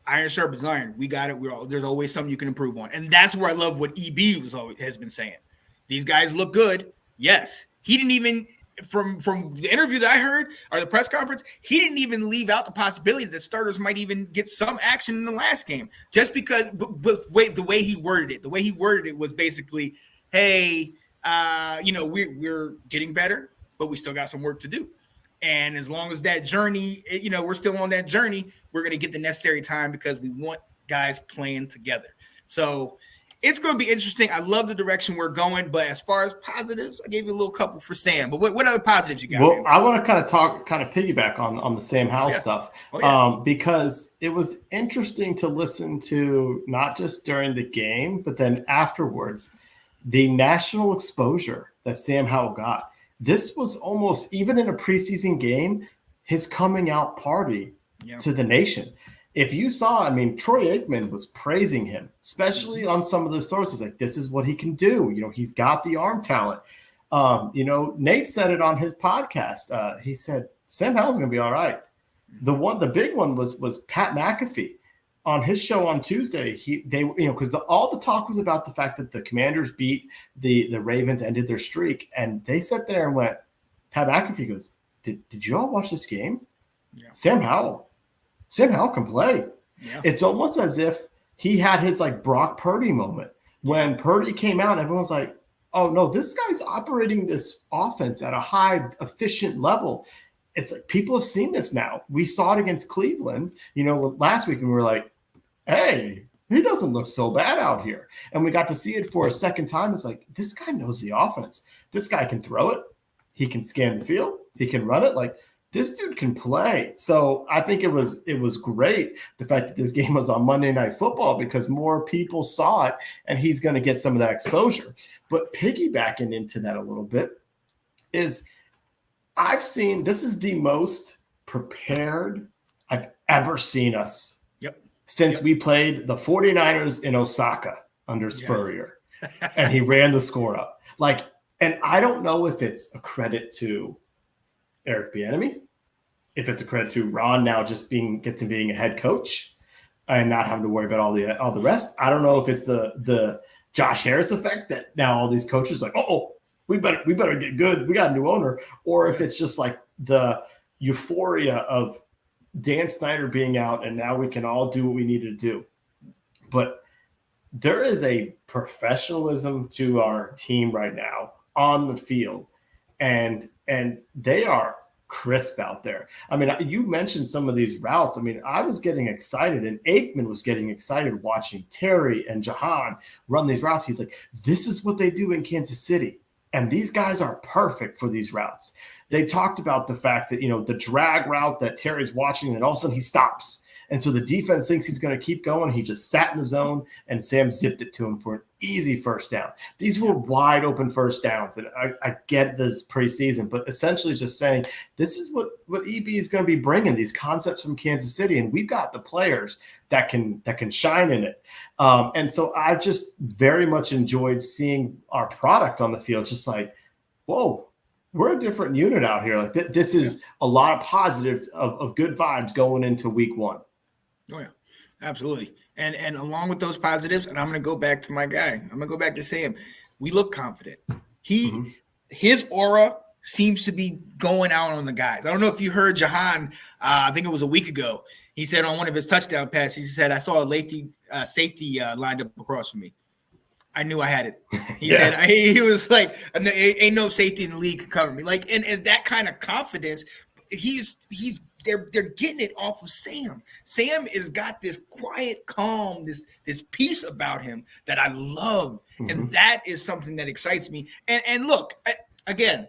iron sharpens iron. We got it. There's always something you can improve on. And that's where I love what EB has been saying. These guys look good. Yes. He didn't even, from the interview that I heard or the press conference, he didn't even leave out the possibility that starters might even get some action in the last game. Just because the way he worded it. The way he worded it was basically, hey, we're getting better, but we still got some work to do. And as long as that journey, we're still on that journey, we're going to get the necessary time because we want guys playing together. So it's going to be interesting. I love the direction we're going. But as far as positives, I gave you a little couple for Sam. But what other positives you got? Well, I want to kind of piggyback on the Sam Howell stuff, because it was interesting to listen to, not just during the game, but then afterwards, the national exposure that Sam Howell got. This was almost, even in a preseason game, his coming out party to the nation. If you saw, Troy Aikman was praising him, especially on some of those throws. He's like, this is what he can do. He's got the arm talent. Nate said it on his podcast. He said, Sam Howell's going to be all right. The big one was Pat McAfee. On his show on Tuesday, because all the talk was about the fact that the Commanders beat the Ravens, ended their streak, and they sat there and went. Pat McAfee goes, "Did you all watch this game? Yeah. Sam Howell can play." Yeah. It's almost as if he had his like Brock Purdy moment when Purdy came out. Everyone's like, "Oh no, this guy's operating this offense at a high efficient level." It's like people have seen this now. We saw it against Cleveland, last week, and we were like, hey, he doesn't look so bad out here. And we got to see it for a second time. It's like, this guy knows the offense. This guy can throw it. He can scan the field. He can run it. Like, this dude can play. So I think it was great, the fact that this game was on Monday Night Football, because more people saw it, and he's going to get some of that exposure. But piggybacking into that a little bit is – I've seen, this is the most prepared I've ever seen us since we played the 49ers in Osaka under Spurrier, and he ran the score up. And I don't know if it's a credit to Eric Bieniemy, if it's a credit to Ron now just being a head coach and not having to worry about all the rest. I don't know if it's the Josh Harris effect that now all these coaches are like, oh, we better get good. We got a new owner. Or if it's just like the euphoria of Dan Snyder being out and now we can all do what we need to do. But there is a professionalism to our team right now on the field, and they are crisp out there. You mentioned some of these routes. I was getting excited, and Aikman was getting excited watching Terry and Jahan run these routes. He's like, this is what they do in Kansas City. And these guys are perfect for these routes. They talked about the fact that, the drag route that Terry's watching, and all of a sudden he stops. And so the defense thinks he's going to keep going. He just sat in the zone, and Sam zipped it to him for an easy first down. These were wide open first downs. And I get this preseason, but essentially just saying this is what EB is going to be bringing, these concepts from Kansas City. And we've got the players that can shine in it. And so I just very much enjoyed seeing our product on the field, just like, whoa, we're a different unit out here. Like this is a lot of positives of good vibes going into week one. Oh, yeah, absolutely. And along with those positives, and I'm going to go back to my guy. I'm going to go back to Sam. We look confident. His aura seems to be going out on the guys. I don't know if you heard Jahan, I think it was a week ago. He said on one of his touchdown passes, he said, I saw a safety lined up across from me. I knew I had it. He said, he was like, ain't no safety in the league can cover me. Like, and that kind of confidence, they're getting it off of Sam. Sam has got this quiet, calm, this peace about him that I love. And that is something that excites me. And look, again,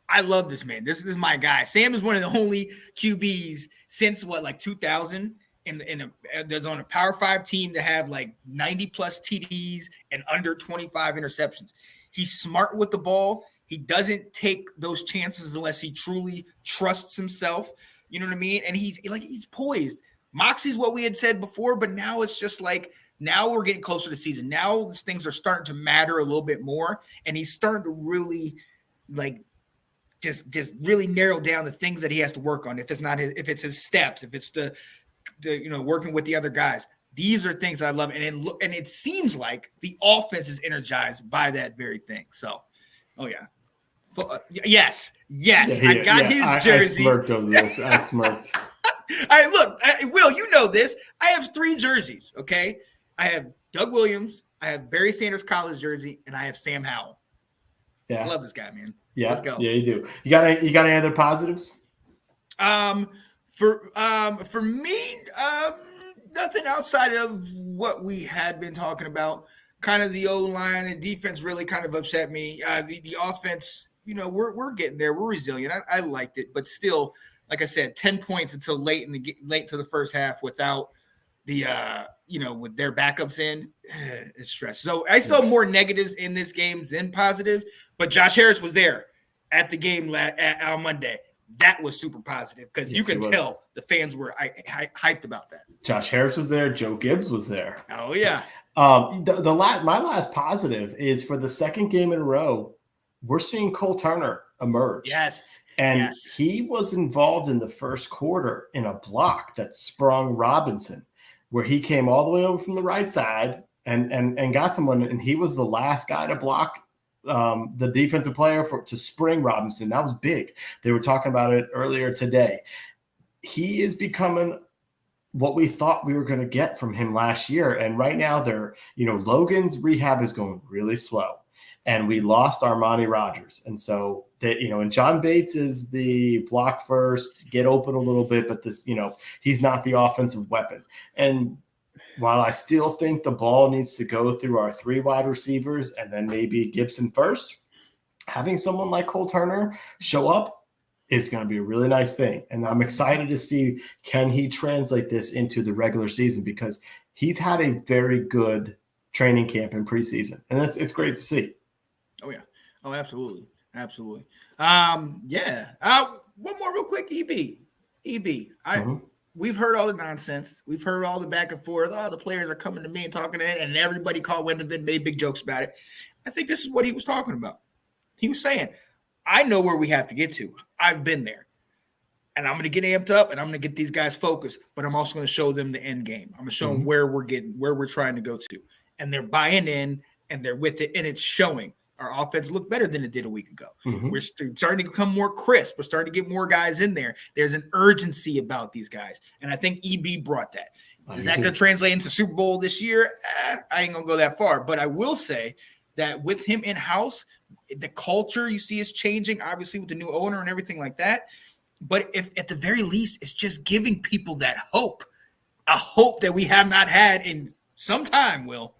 I love this man. This is my guy. Sam is one of the only QBs since 2000 there's on a Power 5 team to have like 90 plus TDs and under 25 interceptions. He's smart with the ball. He doesn't take those chances unless he truly trusts himself. You know what I mean? And he's poised. Moxie's what we had said before, but now it's just like, now we're getting closer to season. Now these things are starting to matter a little bit more. And he's starting to really just really narrow down the things that he has to work on. If it's his steps, if it's the working with the other guys, these are things I love. And it seems like the offense is energized by that very thing. So, yes. I got his jersey. I smirked over this. I smirked. Will, you know this. I have 3 jerseys. Okay, I have Doug Williams, I have Barry Sanders college jersey, and I have Sam Howell. Yeah, I love this guy, man. Yeah, let's go. Yeah, you do. You got any other positives? For me, nothing outside of what we had been talking about. Kind of the O-line and defense really kind of upset me. The offense, we're getting there. We're resilient. I liked it, but still, like I said, 10 points until late to the first half without the with their backups in, it's stress. So I saw more negatives in this game than positives, but Josh Harris was there at the game on Monday. That was super positive because you can tell the fans were hyped about that. Josh Harris was there. Joe Gibbs was there. Oh yeah. My last positive is for the second game in a row, we're seeing Cole Turner emerge. Yes. And he was involved in the first quarter in a block that sprung Robinson, where he came all the way over from the right side and got someone, and he was the last guy to block the defensive player to spring Robinson. That was big. They were talking about it earlier today. He is becoming what we thought we were going to get from him last year. And right now Logan's rehab is going really slow, and we lost Armani Rogers. And so that, and John Bates is the block first, get open a little bit, but this, he's not the offensive weapon. And while I still think the ball needs to go through our 3 wide receivers and then maybe Gibson first, having someone like Cole Turner show up is going to be a really nice thing. And I'm excited to see, can he translate this into the regular season, because he's had a very good training camp in preseason, and it's great to see. Oh yeah. Oh, absolutely. Absolutely. One more real quick. EB. We've heard all the nonsense. We've heard all the back and forth. Oh, the players are coming to me and talking to it, and everybody called Wyndham and made big jokes about it. I think this is what he was talking about. He was saying, I know where we have to get to. I've been there. And I'm going to get amped up, and I'm going to get these guys focused, but I'm also going to show them the end game. I'm going to show them where we're trying to go to. And they're buying in, and they're with it, and it's showing. Our offense looked better than it did a week ago. We're starting to become more crisp. We're starting to get more guys in there. There's an urgency about these guys. And I think EB brought that. Is that going to translate into Super Bowl this year? I ain't going to go that far. But I will say that with him in-house, the culture you see is changing, obviously with the new owner and everything like that. But if at the very least, it's just giving people that hope, a hope that we have not had in some time, Will.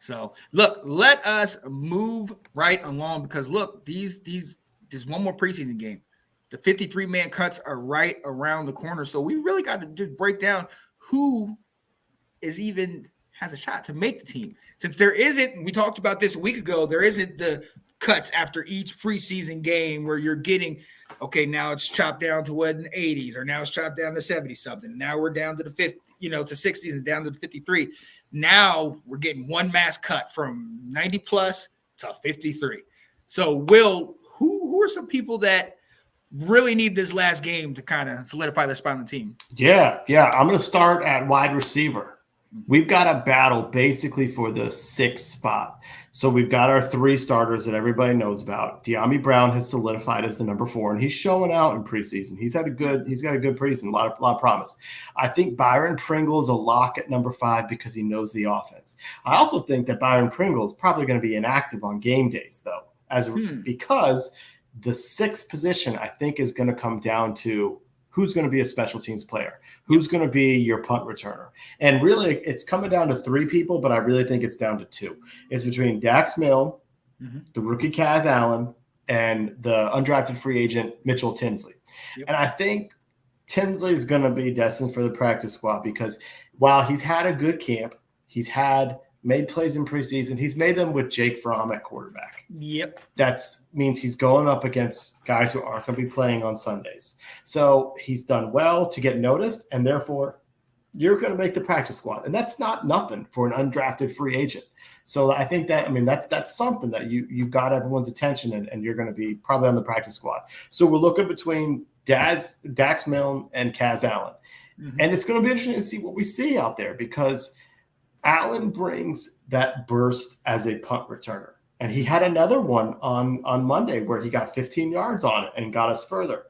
So, look, let us move right along because, look, there's one more preseason game. The 53-man cuts are right around the corner. So, we really got to just break down who has a shot to make the team. Since there isn't, we talked about this a week ago, there isn't the cuts after each preseason game where you're getting, okay, now it's chopped down to what in the 80s, or now it's chopped down to 70-something. Now we're down to the 50, to 60s and down to the 53. Now we're getting one mass cut from 90 plus to 53. So, Will, who are some people that really need this last game to kind of solidify their spot on the team? Yeah. I'm going to start at wide receiver. we've got a battle basically for the 6th spot. So we've got our 3 starters that everybody knows about. De'Ami Brown has solidified as the number 4, and he's showing out in preseason. He's got a good preseason, a lot of promise. I think Byron Pringle is a lock at number 5 because he knows the offense. I also think that Byron Pringle is probably going to be inactive on game days, though, because the 6th position I think is going to come down to who's going to be a special teams player, who's going to be your punt returner. And really, it's coming down to 3 people, but I really think it's down to 2. It's between Dax Milne, the rookie Kaz Allen, and the undrafted free agent Mitchell Tinsley. And I think Tinsley is going to be destined for the practice squad because while he's had a good camp, he's made plays in preseason. He's made them with Jake Fromm at quarterback. Yep. That means he's going up against guys who aren't going to be playing on Sundays. So he's done well to get noticed, and therefore you're going to make the practice squad. And that's not nothing for an undrafted free agent. So I think that's something that you got everyone's attention, and you're going to be probably on the practice squad. So we're looking between Dax Milne and Kaz Allen. And it's going to be interesting to see what we see out there because Allen brings that burst as a punt returner. And he had another one on Monday where he got 15 yards on it and got us further.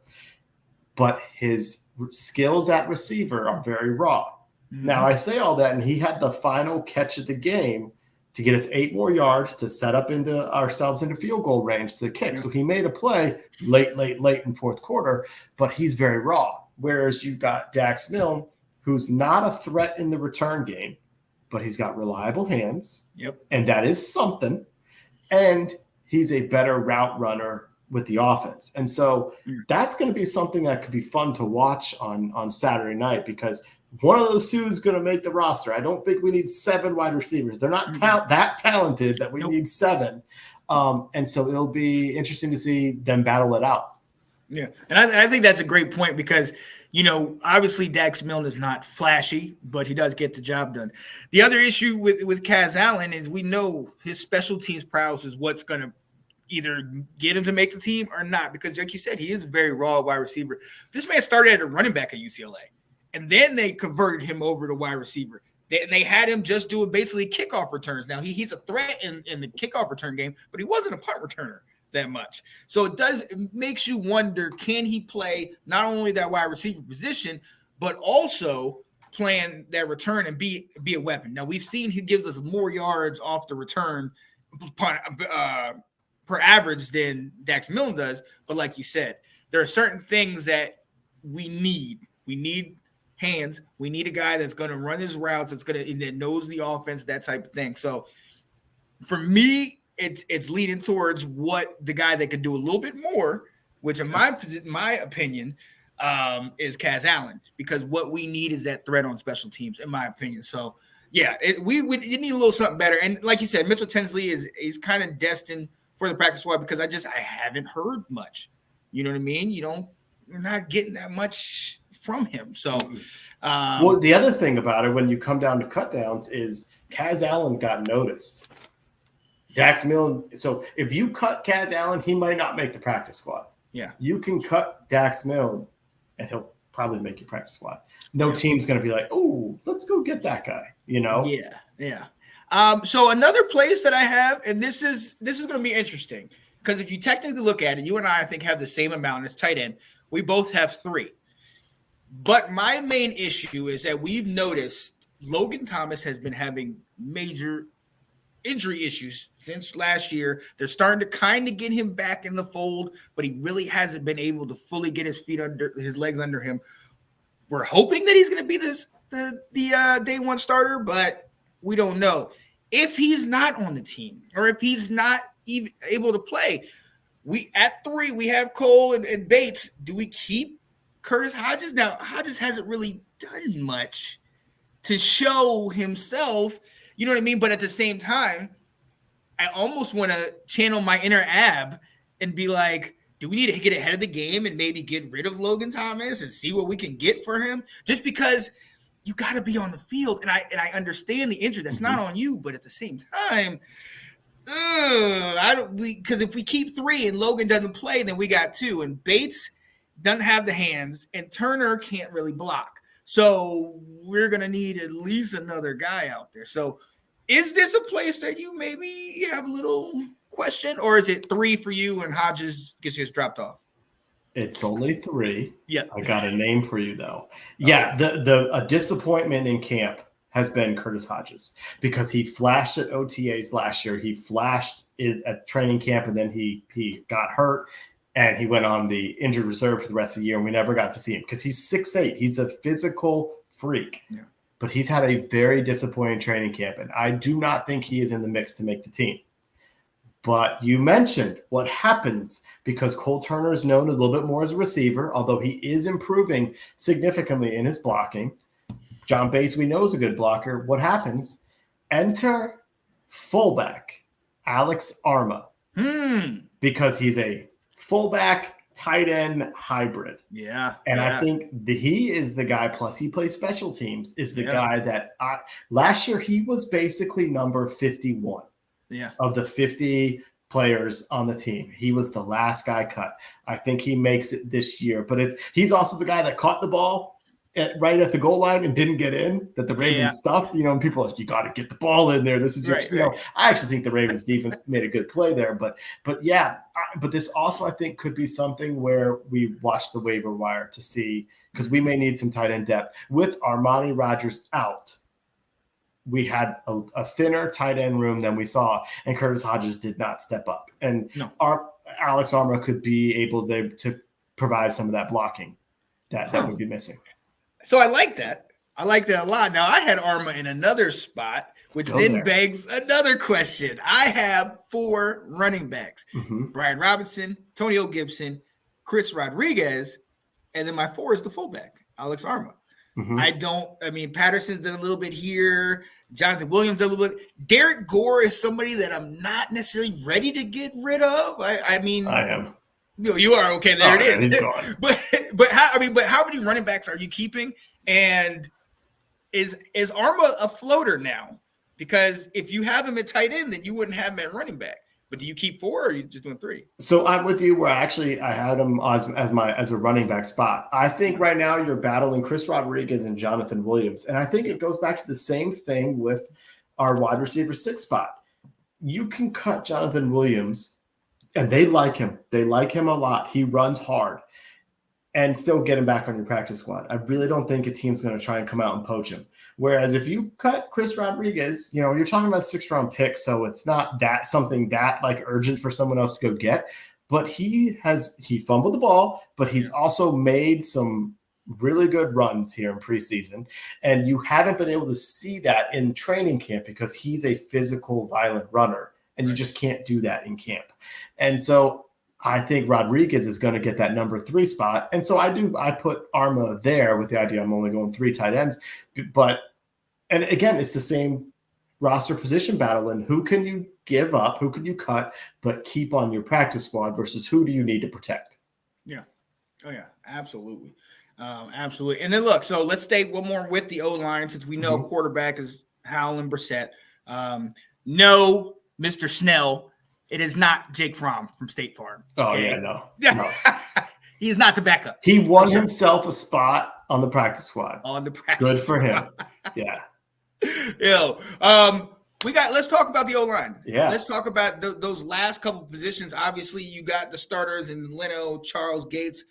But his skills at receiver are very raw. Now, I say all that, and he had the final catch of the game to get us 8 more yards to set up ourselves into field goal range to kick. So he made a play late in fourth quarter, but he's very raw. Whereas you got Dax Milne, who's not a threat in the return game, but he's got reliable hands. And that is something. And he's a better route runner with the offense. And so that's going to be something that could be fun to watch on Saturday night because one of those 2 is going to make the roster. I don't think we need 7 wide receivers. They're not that talented that we need 7. And so it'll be interesting to see them battle it out. Yeah, and I think that's a great point because, obviously Dax Milne is not flashy, but he does get the job done. The other issue with Kaz Allen is we know his special teams prowess is what's going to either get him to make the team or not because, like you said, he is a very raw wide receiver. This man started at a running back at UCLA, and then they converted him over to wide receiver. They had him just doing basically kickoff returns. Now, he's a threat in the kickoff return game, but he wasn't a punt returner that much. So it makes you wonder, can he play not only that wide receiver position, but also playing that return and be a weapon. Now we've seen he gives us more yards off the return per average than Dax Milne does. But like you said, there are certain things that we need. We need hands. We need a guy that's going to run his routes, that knows the offense, that type of thing. So for me, it's leading towards what the guy that could do a little bit more, which in my opinion is Kaz Allen, because what we need is that threat on special teams, in my opinion. So yeah, you need a little something better. And like you said, Mitchell Tinsley is kind of destined for the practice squad because I haven't heard much. You know what I mean? You're not getting that much from him. So well, the other thing about it when you come down to cutdowns is Kaz Allen got noticed. Dax Milne. So if you cut Kaz Allen, he might not make the practice squad. Yeah. You can cut Dax Milne, and he'll probably make your practice squad. No team's going to be like, oh, let's go get that guy, Yeah, yeah. So another place that I have, and this is going to be interesting, because if you technically look at it, you and I think, have the same amount as tight end. We both have 3. But my main issue is that we've noticed Logan Thomas has been having major injury issues since last year. They're starting to kind of get him back in the fold, but he really hasn't been able to fully get his legs under him. We're hoping that he's going to be the day one starter, but we don't know. If he's not on the team or if he's not even able to play, at 3, we have Cole and Bates. Do we keep Curtis Hodges? Now, Hodges hasn't really done much to show himself. You know what I mean? But at the same time, I almost want to channel my inner Ab and be like, do we need to get ahead of the game and maybe get rid of Logan Thomas and see what we can get for him? Just because you got to be on the field. And I understand the injury. That's not on you. But at the same time, because if we keep 3 and Logan doesn't play, then we got 2. And Bates doesn't have the hands and Turner can't really block. So we're going to need at least another guy out there. So is this a place that you maybe have a little question, or is it 3 for you and Hodges gets just dropped off? It's only 3. Yeah. I got a name for you, though. Yeah, a disappointment in camp has been Curtis Hodges because he flashed at OTAs last year. He flashed at training camp, and then he got hurt, and he went on the injured reserve for the rest of the year, and we never got to see him because he's 6'8". He's a physical freak. Yeah. But he's had a very disappointing training camp, and I do not think he is in the mix to make the team. But you mentioned what happens because Cole Turner is known a little bit more as a receiver, although he is improving significantly in his blocking. John Bates, we know, is a good blocker. What happens? Enter fullback Alex Arma because he's a fullback tight end hybrid. Yeah. And I think he is the guy, plus he plays special teams, is the guy that last year he was basically number 51 of the 50 players on the team. He was the last guy cut. I think he makes it this year, but he's also the guy that caught the ball right at the goal line and didn't get in, that the Ravens stuffed, and people are like, you got to get the ball in there. This is your, I actually think the Ravens defense made a good play there, but this also, I think, could be something where we watch the waiver wire to see, because we may need some tight end depth. With Armani Rogers out, we had a thinner tight end room than we saw, and Curtis Hodges did not step up. And Alex Arma could be able to provide some of that blocking that would be missing. So I like that. I like that a lot. Now, I had Arma in another spot, which then begs another question. I have 4 running backs. Brian Robinson, Antonio Gibson, Chris Rodriguez, and then my 4 is the fullback, Alex Arma. Patterson's done a little bit here. Jonathan Williams did a little bit. Derek Gore is somebody that I'm not necessarily ready to get rid of. I am. No, you are. Okay, there it is. He's gone. But how many running backs are you keeping? And is Arma a floater now? Because if you have him at tight end, then you wouldn't have him at running back. But do you keep 4 or are you just doing 3? So I'm with you where I had him as a running back spot. I think right now you're battling Chris Rodriguez and Jonathan Williams. And I think it goes back to the same thing with our wide receiver 6 spot. You can cut Jonathan Williams, and they like him. They like him a lot. He runs hard, and still get him back on your practice squad. I really don't think a team's going to try and come out and poach him. Whereas if you cut Chris Rodriguez, you're talking about 6th-round pick, so it's not that something that urgent for someone else to go get. But he fumbled the ball, but he's also made some really good runs here in preseason. And you haven't been able to see that in training camp because he's a physical, violent runner, and you just can't do that in camp. And so I think Rodriguez is going to get that number 3 spot. And so I put Arma there with the idea I'm only going 3 tight ends. And again, it's the same roster position battle. And who can you give up? Who can you cut, but keep on your practice squad versus who do you need to protect? Yeah. Oh, yeah, absolutely. Absolutely. And then look, so let's stay one more with the O-line since we know quarterback is Howell and Brissett. No, Mr. Snell. It is not Jake Fromm from State Farm. Okay? No. He's not the backup. He won himself a spot on the practice squad. Good for him. Yeah. Let's talk about the O-line. Yeah. Let's talk about those last couple positions. Obviously, you got the starters in Leno, Charles, Gates,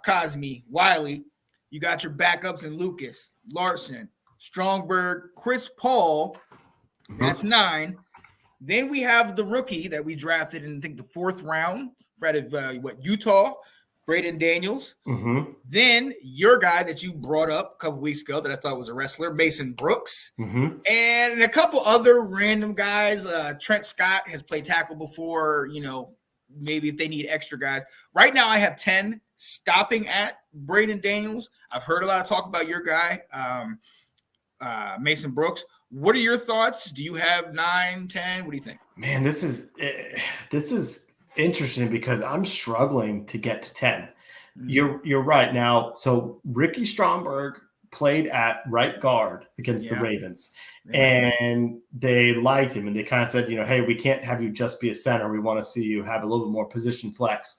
Cosme, Wiley. You got your backups in Lucas, Larson, Strongberg, Chris Paul. That's 9. Then we have the rookie that we drafted in, I think, the 4th round out of Utah, Braden Daniels. Then your guy that you brought up a couple weeks ago that I thought was a wrestler, Mason Brooks. And a couple other random guys. Trent Scott has played tackle before, maybe if they need extra guys. Right now I have 10 stopping at Braden Daniels. I've heard a lot of talk about your guy, Mason Brooks. What are your thoughts? Do you have 9, 10? What do you think? Man, this is interesting because I'm struggling to get to 10. You're right. Now, so Ricky Stromberg played at right guard against the Ravens, and they liked him, and they kind of said, hey, we can't have you just be a center. We want to see you have a little bit more position flex,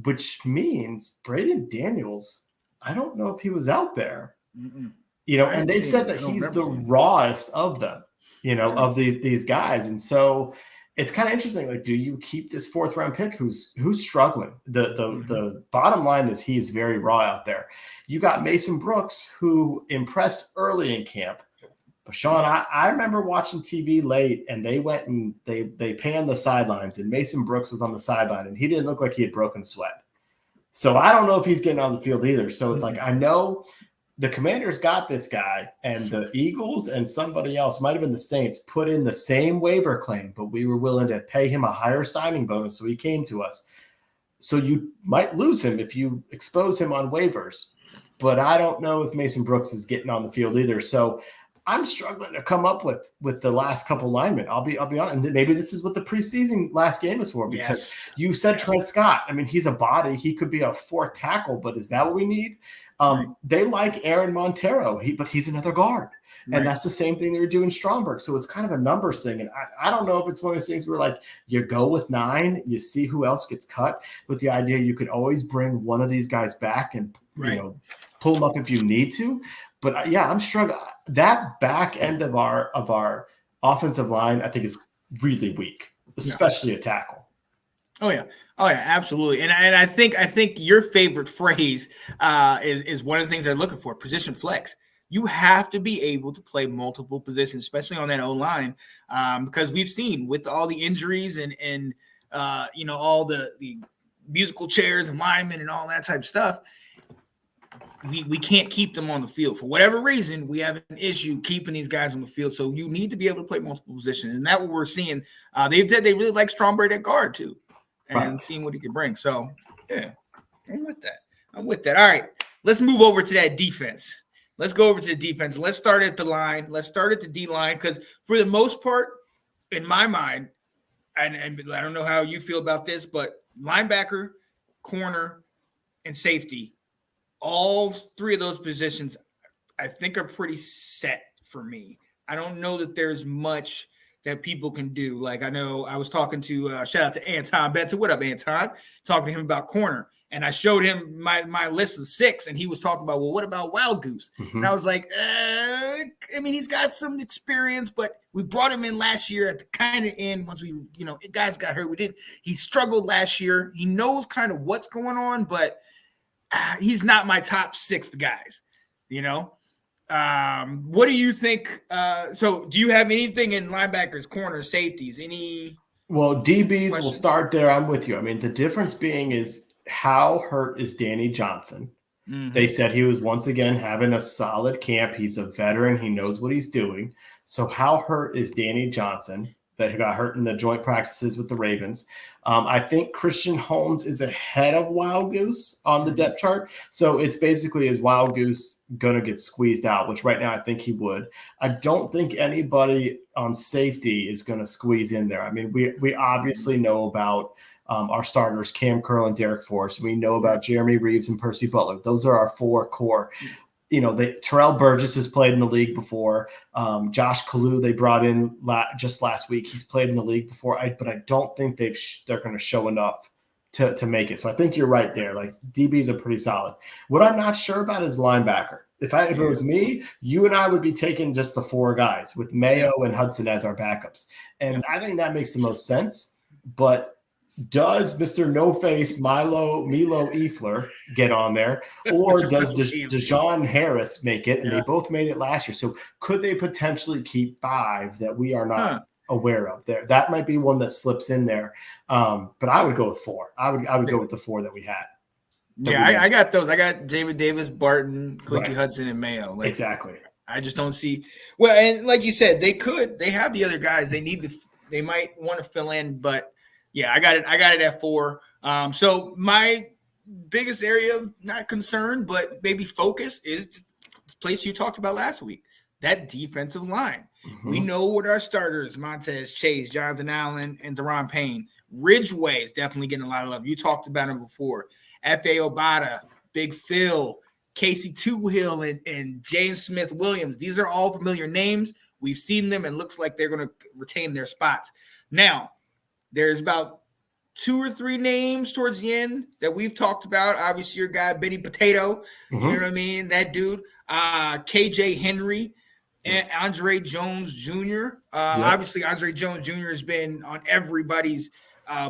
which means Braden Daniels I don't know if he was out there. Mm-mm. And they said that he's the rawest of them, of these guys. And so it's kind of interesting. Like, do you keep this 4th round pick who's struggling? The bottom line is he's very raw out there. You got Mason Brooks, who impressed early in camp. But Sean, I remember watching TV late, and they went and they panned the sidelines, and Mason Brooks was on the sideline, and he didn't look like he had broken sweat. So I don't know if he's getting on the field either. So it's like, I know the Commanders got this guy, and the Eagles and somebody else, might have been the Saints, put in the same waiver claim, but we were willing to pay him a higher signing bonus, so he came to us. So you might lose him if you expose him on waivers, but I don't know if Mason Brooks is getting on the field either. So I'm struggling to come up with the last couple linemen. I'll be honest, and maybe this is what the preseason last game is for, because you said Trent Scott. I mean, he's a body. He could be a 4th tackle, but is that what we need? They like Aaron Montero, but he's another guard. And that's the same thing they were doing Stromberg. So it's kind of a numbers thing. And I don't know if it's one of those things where, like, you go with 9, you see who else gets cut, with the idea you could always bring one of these guys back and pull them up if you need to. But I'm struggling. That back end of our offensive line, I think, is really weak, especially a tackle. Oh yeah, absolutely. And I think your favorite phrase is one of the things they're looking for: position flex. You have to be able to play multiple positions, especially on that O-line, because we've seen with all the injuries and all the musical chairs and linemen and all that type of stuff. We can't keep them on the field for whatever reason. We have an issue keeping these guys on the field, so you need to be able to play multiple positions, and that's what we're seeing. They've said they really like Stromberg at guard too, and seeing what he can bring. So yeah, I'm with that. All right, let's move over to that defense. Let's go over to the defense. Let's start at the line. Let's start at the D line, because for the most part, in my mind, and I don't know how you feel about this, but linebacker, corner, and safety. All 3 of those positions, I think, are pretty set for me. I don't know that there's much that people can do. Like, I know I was talking to, shout out to Anton Benton. What up, Anton? Talking to him about corner. And I showed him my list of 6, and he was talking about, well, what about Wild Goose? And I was like, he's got some experience, but we brought him in last year at the kind of end once we, guys got hurt. He struggled last year. He knows kind of what's going on, but he's not my top 6 guys, What do you think? So do you have anything in linebackers, corners, safeties? Well, DBs, questions? We'll start there. I'm with you. I mean, the difference being is how hurt is Danny Johnson? They said he was once again having a solid camp. He's a veteran. He knows what he's doing. So how hurt is Danny Johnson, that got hurt in the joint practices with the Ravens? I think Christian Holmes is ahead of Wild Goose on the depth chart. So it's basically, is Wild Goose going to get squeezed out, which right now I think he would. I don't think anybody on safety is going to squeeze in there. I mean, we obviously know about our starters, Cam Curl and Derek Forrest. We know about Jeremy Reeves and Percy Butler. Those are our 4 core. Terrell Burgess has played in the league before. Josh Kalu, they brought in just last week. He's played in the league before, but I don't think they're going to show enough to make it. So I think you're right there. Like, DBs are pretty solid. What I'm not sure about is linebacker. If it was me, you and I would be taking just the 4 guys with Mayo and Hudson as our backups. And I think that makes the most sense. But does Mr. No Face Milo Eifler get on there, or does Deshaun Harris make it? And they both made it last year. So could they potentially keep 5 that we are not aware of there? That might be one that slips in there. But I would go with 4. I would go with the 4 that we had. I got those. I got Jamin Davis, Barton, Quincy Hudson, and Mayo. Exactly. I just don't see. Well, and like you said, they have the other guys. They might want to fill in, but. Yeah, I got it at 4. So my biggest area of not concern, but maybe focus, is the place you talked about last week, that defensive line. We know what our starters, Montez, Chase, Jonathan Allen, and Deron Payne. Ridgeway is definitely getting a lot of love. You talked about him before. F.A. Obata, Big Phil, Casey Toohill, and James Smith-Williams. These are all familiar names. We've seen them, and looks like they're going to retain their spots. Now, there's about 2 or 3 names towards the end that we've talked about. Obviously, your guy, Benny Potato. You know what I mean? That dude. KJ Henry and Andre Jones Jr. Obviously, Andre Jones Jr. has been on everybody's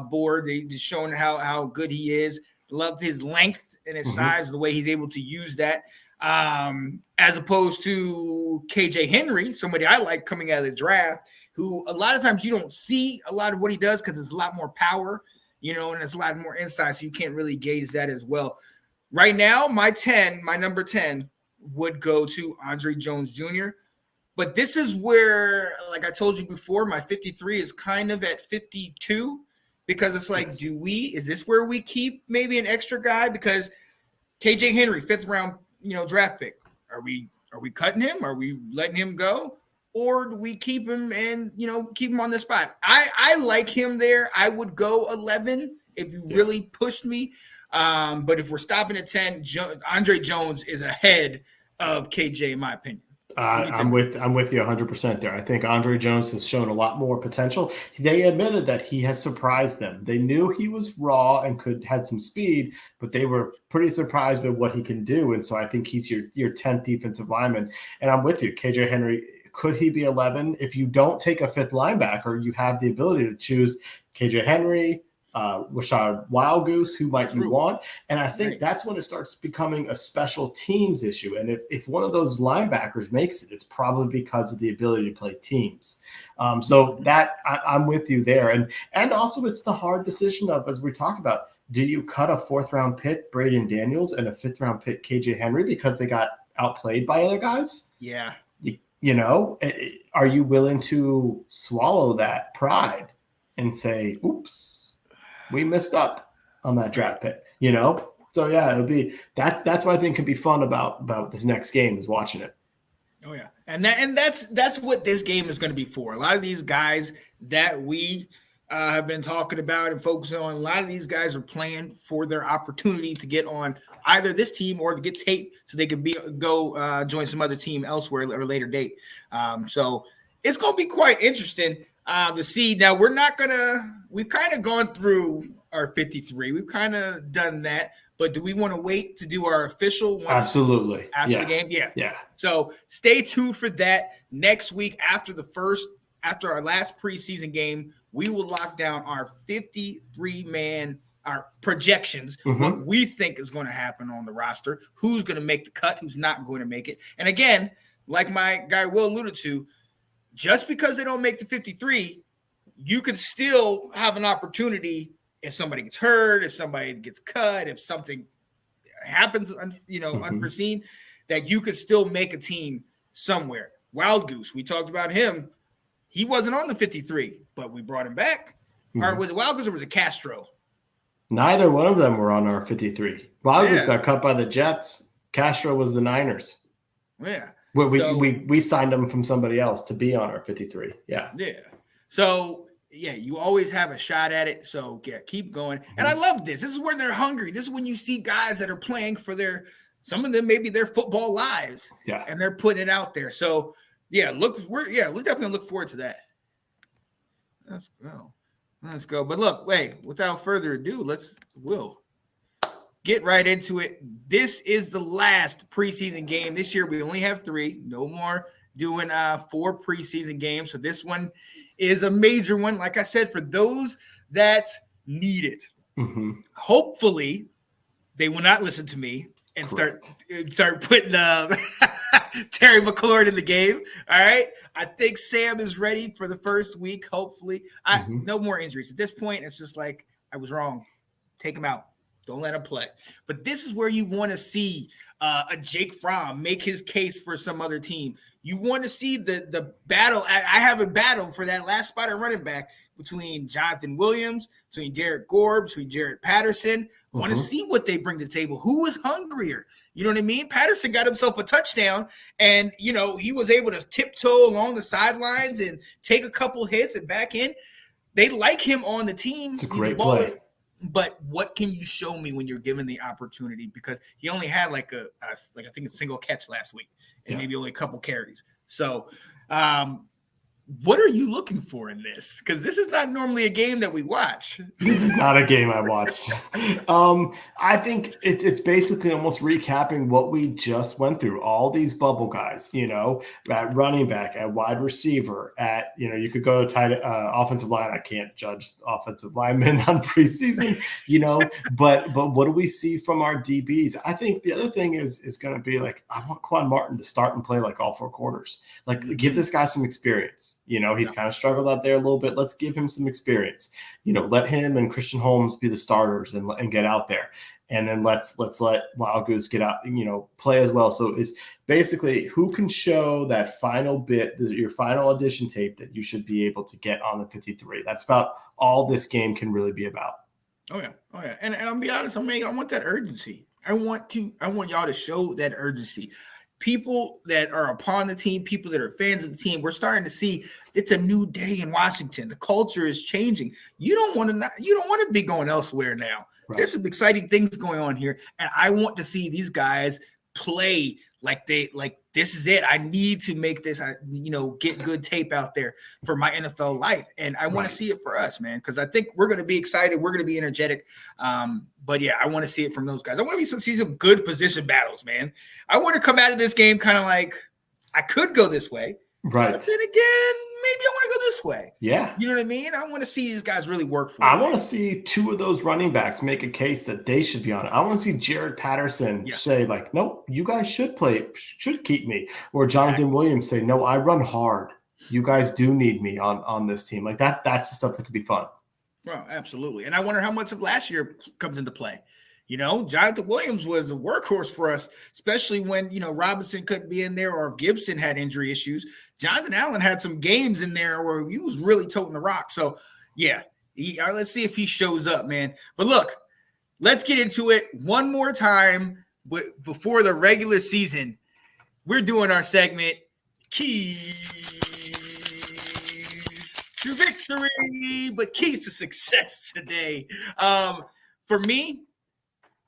board. They just showing how good he is. Love his length and his size, the way he's able to use that. As opposed to KJ Henry, somebody I like coming out of the draft, who a lot of times you don't see a lot of what he does because it's a lot more power, and it's a lot more insight, so you can't really gauge that as well. Right now, my number 10 would go to Andre Jones Jr., but this is where, like I told you before, my 53 is kind of at 52 because it's like, is this where we keep maybe an extra guy? Because KJ Henry, 5th round, draft pick. Are we cutting him? Are we letting him go? Or do we keep him and, keep him on the spot? I like him there. I would go 11 if you really pushed me. But if we're stopping at 10, Andre Jones is ahead of KJ, in my opinion. I'm with you 100% there. I think Andre Jones has shown a lot more potential. They admitted that he has surprised them. They knew he was raw and had some speed, but they were pretty surprised by what he can do. And so I think he's your 10th defensive lineman. And I'm with you. KJ Henry, could he be 11? If you don't take a 5th linebacker, you have the ability to choose KJ Henry, Rashad Wildgoose, who might you want? And I think that's when it starts becoming a special teams issue. And if one of those linebackers makes it, it's probably because of the ability to play teams. So that I'm with you there. And also it's the hard decision of, as we talked about, do you cut a 4th round pick, Braden Daniels, and a 5th round pick, KJ Henry, because they got outplayed by other guys? Yeah. Are you willing to swallow that pride and say, oops, we messed up on that draft pick, So yeah, it'll be that's what I think can be fun about this next game is watching it. Oh yeah. And that's what this game is going to be for. A lot of these guys that we have been talking about and focusing on, a lot of these guys are playing for their opportunity to get on either this team or to get tape so they could go join some other team elsewhere at a later date. So it's going to be quite interesting to see. Now, we've kind of gone through our 53. We've kind of done that. But do we want to wait to do our official ones? Absolutely. After the game? Yeah. So stay tuned for that. Next week, after our last preseason game, we will lock down our 53-man, our projections, what we think is going to happen on the roster, who's going to make the cut, who's not going to make it. And again, like my guy Will alluded to, just because they don't make the 53, you could still have an opportunity if somebody gets hurt, if somebody gets cut, if something happens, unforeseen, that you could still make a team somewhere. Wild Goose, we talked about him. He wasn't on the 53, but we brought him back. Or was it Wild Goose or was it Castro? Neither one of them were on our 53. Wild Goose got cut by the Jets. Castro was the Niners. Yeah. We signed him from somebody else to be on our 53. Yeah. Yeah. So, yeah, you always have a shot at it. So, yeah, keep going. And I love this. This is when they're hungry. This is when you see guys that are playing for some of them maybe their football lives. Yeah. And they're putting it out there. So, yeah, we'll definitely look forward to that. Let's go. But look, without further ado, we'll get right into it. This is the last preseason game. This year we only have 3. No more doing 4 preseason games. So this one is a major one. Like I said, for those that need it. Hopefully they will not listen to me and start putting Terry McLaurin in the game. All right. I think Sam is ready for the first week. Hopefully, no more injuries at this point. It's just like, I was wrong. Take him out. Don't let him play. But this is where you want to see a Jake Fromm make his case for some other team. You want to see the battle. I have a battle for that last spot at running back between Jonathan Williams, between Derek Gore, between Jared Patterson. I want to see what they bring to the table. Who is hungrier? You know what I mean? Patterson got himself a touchdown, and, he was able to tiptoe along the sidelines and take a couple hits and back in. They like him on the team. It's a great play. But what can you show me when you're given the opportunity? Because he only had I think a single catch last week and maybe only a couple carries. So what are you looking for in this? Because this is not normally a game that we watch. This is not a game I watch. I think it's basically almost recapping what we just went through. All these bubble guys, at running back, at wide receiver, at you could go to tight offensive line. I can't judge offensive linemen on preseason, but what do we see from our DBs? I think the other thing is going to be like, I want Quan Martin to start and play like all 4 quarters. Like, give this guy some experience. He's kind of struggled out there a little bit. Let's give him some experience. Let him and Christian Holmes be the starters and get out there. And then let's let Wild Goose get out, play as well. So it's basically who can show that final bit, your final audition tape that you should be able to get on the 53. That's about all this game can really be about. Oh yeah. And I'll be honest, I want that urgency. I want y'all to show that urgency. People that are upon the team, people that are fans of the team, we're starting to see it's a new day in Washington. The culture is changing. You don't want to be going elsewhere now. Right. There's some exciting things going on here, and I want to see these guys play like this is it. I need to make this, get good tape out there for my NFL life, and I want to see it for us, man, because I think we're going to be excited. We're going to be energetic. But yeah, I want to see it from those guys. I want to see some good position battles, man. I want to come out of this game kind of like I could go this way, right? But then again, maybe I want to go this way. Yeah, you know what I mean. I want to see these guys really work for. I want to see 2 of those running backs make a case that they should be on it. I want to see Jared Patterson say like, "Nope, you guys should keep me," or Jonathan Williams say, "No, I run hard. You guys do need me on this team." Like that's the stuff that could be fun. Well, absolutely. And I wonder how much of last year comes into play. Jonathan Williams was a workhorse for us, especially when, Robinson couldn't be in there or if Gibson had injury issues. Jonathan Allen had some games in there where he was really toting the rock. So, yeah, let's see if he shows up, man. But look, let's get into it one more time before the regular season. We're doing our segment, Keys to Victory, but keys to success today. For me,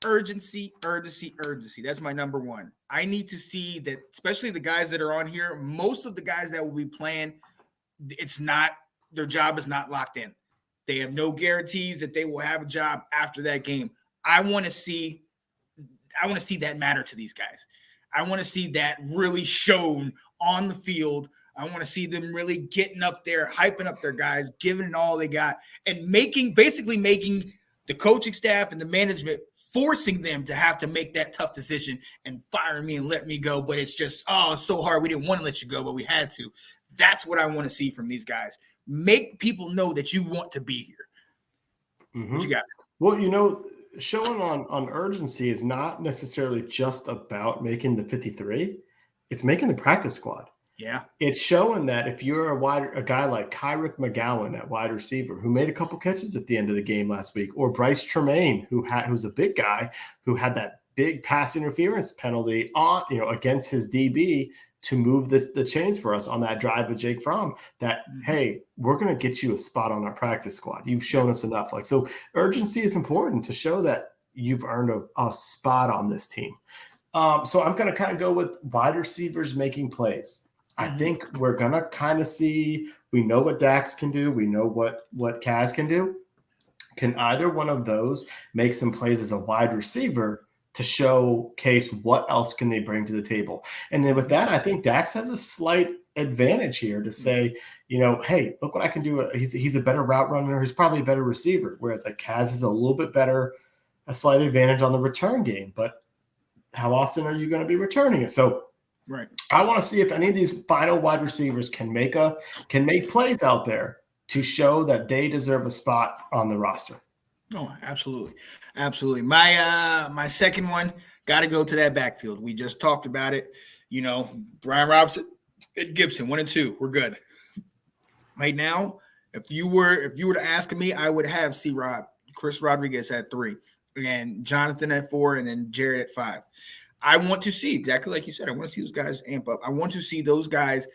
urgency. That's my number one. I need to see that, especially the guys that are on here, most of the guys that will be playing, their job is not locked in. They have no guarantees that they will have a job after that game. I want to see that matter to these guys. I want to see that really shown on the field. I want to see them really getting up there, hyping up their guys, giving it all they got, and making the coaching staff and the management, forcing them to have to make that tough decision and fire me and let me go. But it's just, it's so hard. We didn't want to let you go, but we had to. That's what I want to see from these guys. Make people know that you want to be here. Mm-hmm. What you got? Well, showing on urgency is not necessarily just about making the 53. It's making the practice squad. Yeah. It's showing that if you're a guy like Kyrick McGowan at wide receiver, who made a couple catches at the end of the game last week, or Bryce Tremaine, who's a big guy, who had that big pass interference penalty on, against his DB to move the chains for us on that drive with Jake Fromm, that, hey, we're going to get you a spot on our practice squad. You've shown us enough. So urgency is important to show that you've earned a spot on this team. So I'm going to kind of go with wide receivers making plays. I think we're going to kind of see, we know what Dax can do. We know what Kaz can do. Can either one of those make some plays as a wide receiver to showcase what else can they bring to the table? And then with that, I think Dax has a slight advantage here to say, hey, look what I can do. He's a better route runner. He's probably a better receiver. Whereas like Kaz is a little bit better, a slight advantage on the return game. But how often are you going to be returning it? So right. I want to see if any of these final wide receivers can make plays out there to show that they deserve a spot on the roster. Oh, absolutely. Absolutely. My second one, got to go to that backfield. We just talked about it. Brian Robinson and Gibson, 1 and 2. We're good. Right now, if you were to ask me, I would have C-Rob, Chris Rodriguez at 3, and Jonathan at 4, and then Jared at 5. I want to see, exactly like you said, I want to see those guys amp up. I want to see those guys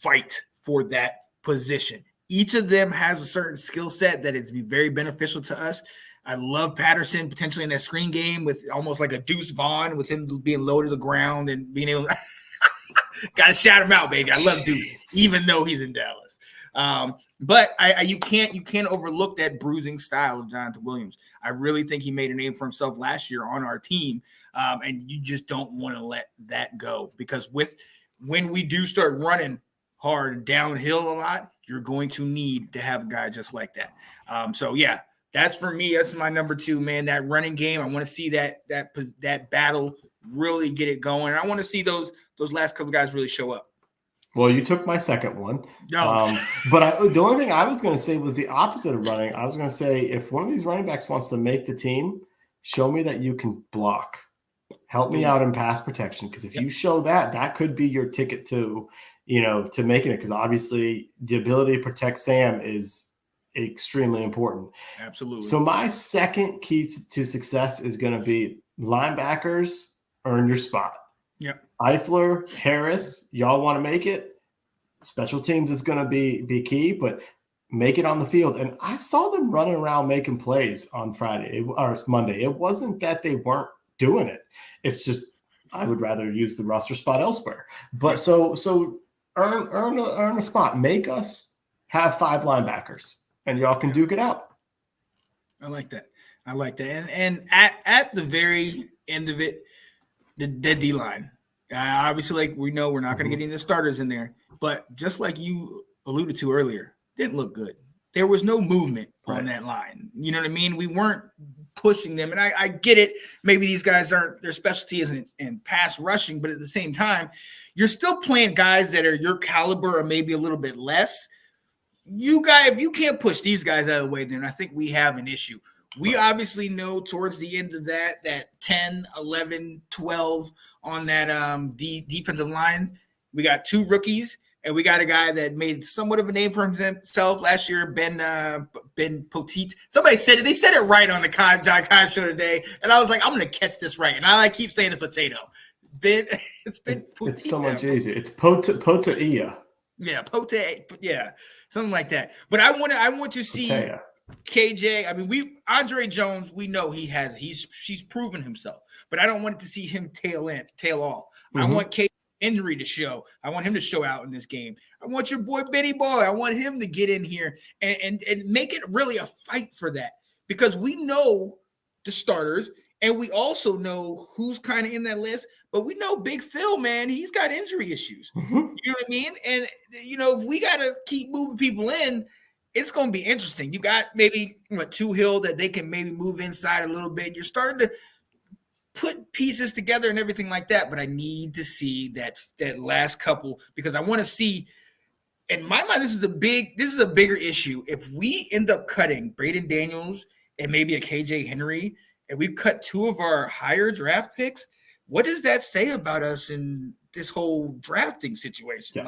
fight for that position. Each of them has a certain skill set that is very beneficial to us. I love Patterson potentially in that screen game with almost like a Deuce Vaughn, with him being low to the ground and being able to – got to shout him out, baby. I love Deuce, even though he's in Dallas. But you can't overlook that bruising style of Jonathan Williams. I really think he made a name for himself last year on our team, and you just don't want to let that go, because when we do start running hard downhill a lot, you're going to need to have a guy just like that. So yeah, that's for me. That's my number 2, man. That running game. I want to see that battle really get it going. I want to see those last couple guys really show up. Well, you took my second one. No. But the only thing I was going to say was the opposite of running. I was going to say, if one of these running backs wants to make the team, show me that you can block. Help me out in pass protection, because if you show that could be your ticket to making it, because obviously the ability to protect Sam is extremely important. Absolutely. So my second key to success is going to be linebackers earn your spot. Yeah. Eifler, Harris, y'all want to make it. Special teams is going to be key, but make it on the field. And I saw them running around making plays on Friday or Monday. It wasn't that they weren't doing it. It's just I would rather use the roster spot elsewhere. But so earn a spot. Make us have 5 linebackers, and y'all can duke it out. I like that. And at the very end of it, the D line. Obviously, like we know, we're not going to get any of the starters in there, but just like you alluded to earlier, didn't look good. There was no movement on that line. You know what I mean? We weren't pushing them, and I get it. Maybe these guys their specialty isn't in pass rushing, but at the same time, you're still playing guys that are your caliber or maybe a little bit less. If you can't push these guys out of the way, then I think we have an issue. We obviously know towards the end of that 10, 11, 12 on that defensive line, we got 2 rookies, and we got a guy that made somewhat of a name for himself last year, Ben Poteet. Somebody said it. They said it right on the John Khan show today, and I was like, I'm going to catch this right. And I keep saying it's potato. It's Poteet. It's so much easier. It's Potaia. Yeah, something like that. But I want to see Potaia. KJ, I mean, Andre Jones, we know he's proven himself, but I don't want to see him tail off. Mm-hmm. I want KJ Henry to show. I want him to show out in this game. I want your boy Benny Boy. I want him to get in here and make it really a fight for that, because we know the starters and we also know who's kind of in that list, but we know Big Phil, man, he's got injury issues. Mm-hmm. You know what I mean? And, if we got to keep moving people in, it's going to be interesting. You got maybe two Hill that they can maybe move inside a little bit. You're starting to put pieces together and everything like that, but I need to see that last couple, because I want to see, in my mind, this is a bigger issue. If we end up cutting Braden Daniels and maybe a KJ Henry, and we cut 2 of our higher draft picks, what does that say about us in this whole drafting situation?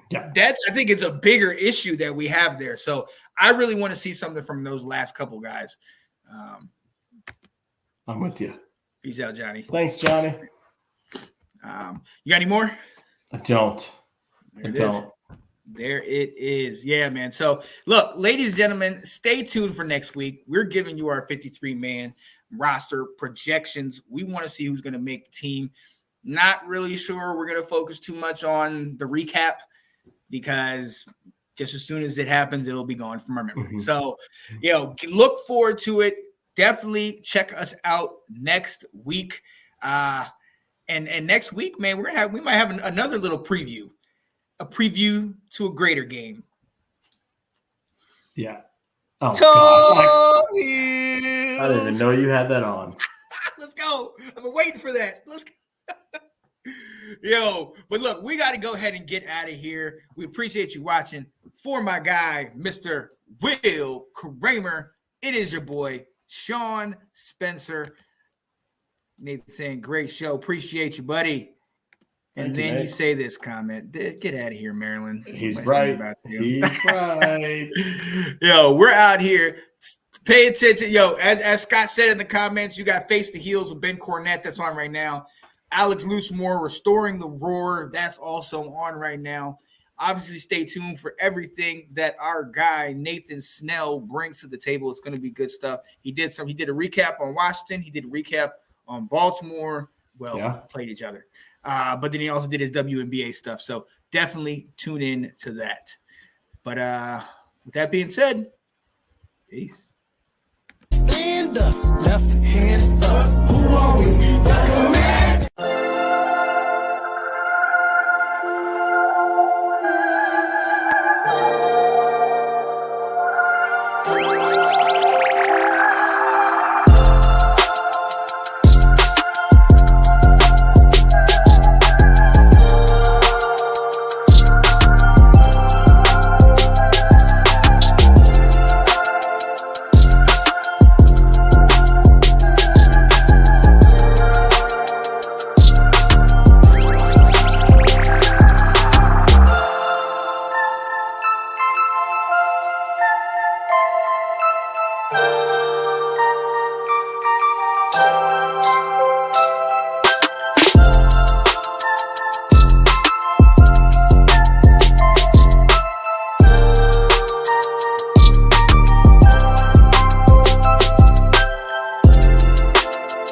Yeah. That, I think it's a bigger issue that we have there. So I really want to see something from those last couple guys. I'm with you. Peace out, Johnny. Thanks, Johnny. You got any more? I don't. There it is. Yeah, man. So look, ladies and gentlemen, stay tuned for next week. We're giving you our 53-man roster projections. We want to see who's going to make the team. Not really sure we're going to focus too much on the recap, because just as soon as it happens, it'll be gone from our memory. Mm-hmm. So, look forward to it. Definitely check us out next week. And next week, man, we might have another little preview, a preview to a greater game. Yeah. Oh, gosh. I didn't even know you had that on. Let's go. I've been waiting for that. Let's go. But look, we got to go ahead and get out of here. We appreciate you watching. For my guy, Mr. Will Kramer, it is your boy, Sean Spencer. Nathan saying, great show. Appreciate you, buddy. And then you say this comment. Get out of here, Maryland. He's right. He's right. We're out here. Pay attention. As Scott said in the comments, you got Face the Heels with Ben Cornette. That's on right now. Alex Loosemore, Restoring the Roar. That's also on right now. Obviously, stay tuned for everything that our guy, Nathan Snell, brings to the table. It's going to be good stuff. He did a recap on Washington. He did a recap on Baltimore. Played each other. But then he also did his WNBA stuff. So definitely tune in to that. But with that being said, peace. Stand up, left hand up. Who are we?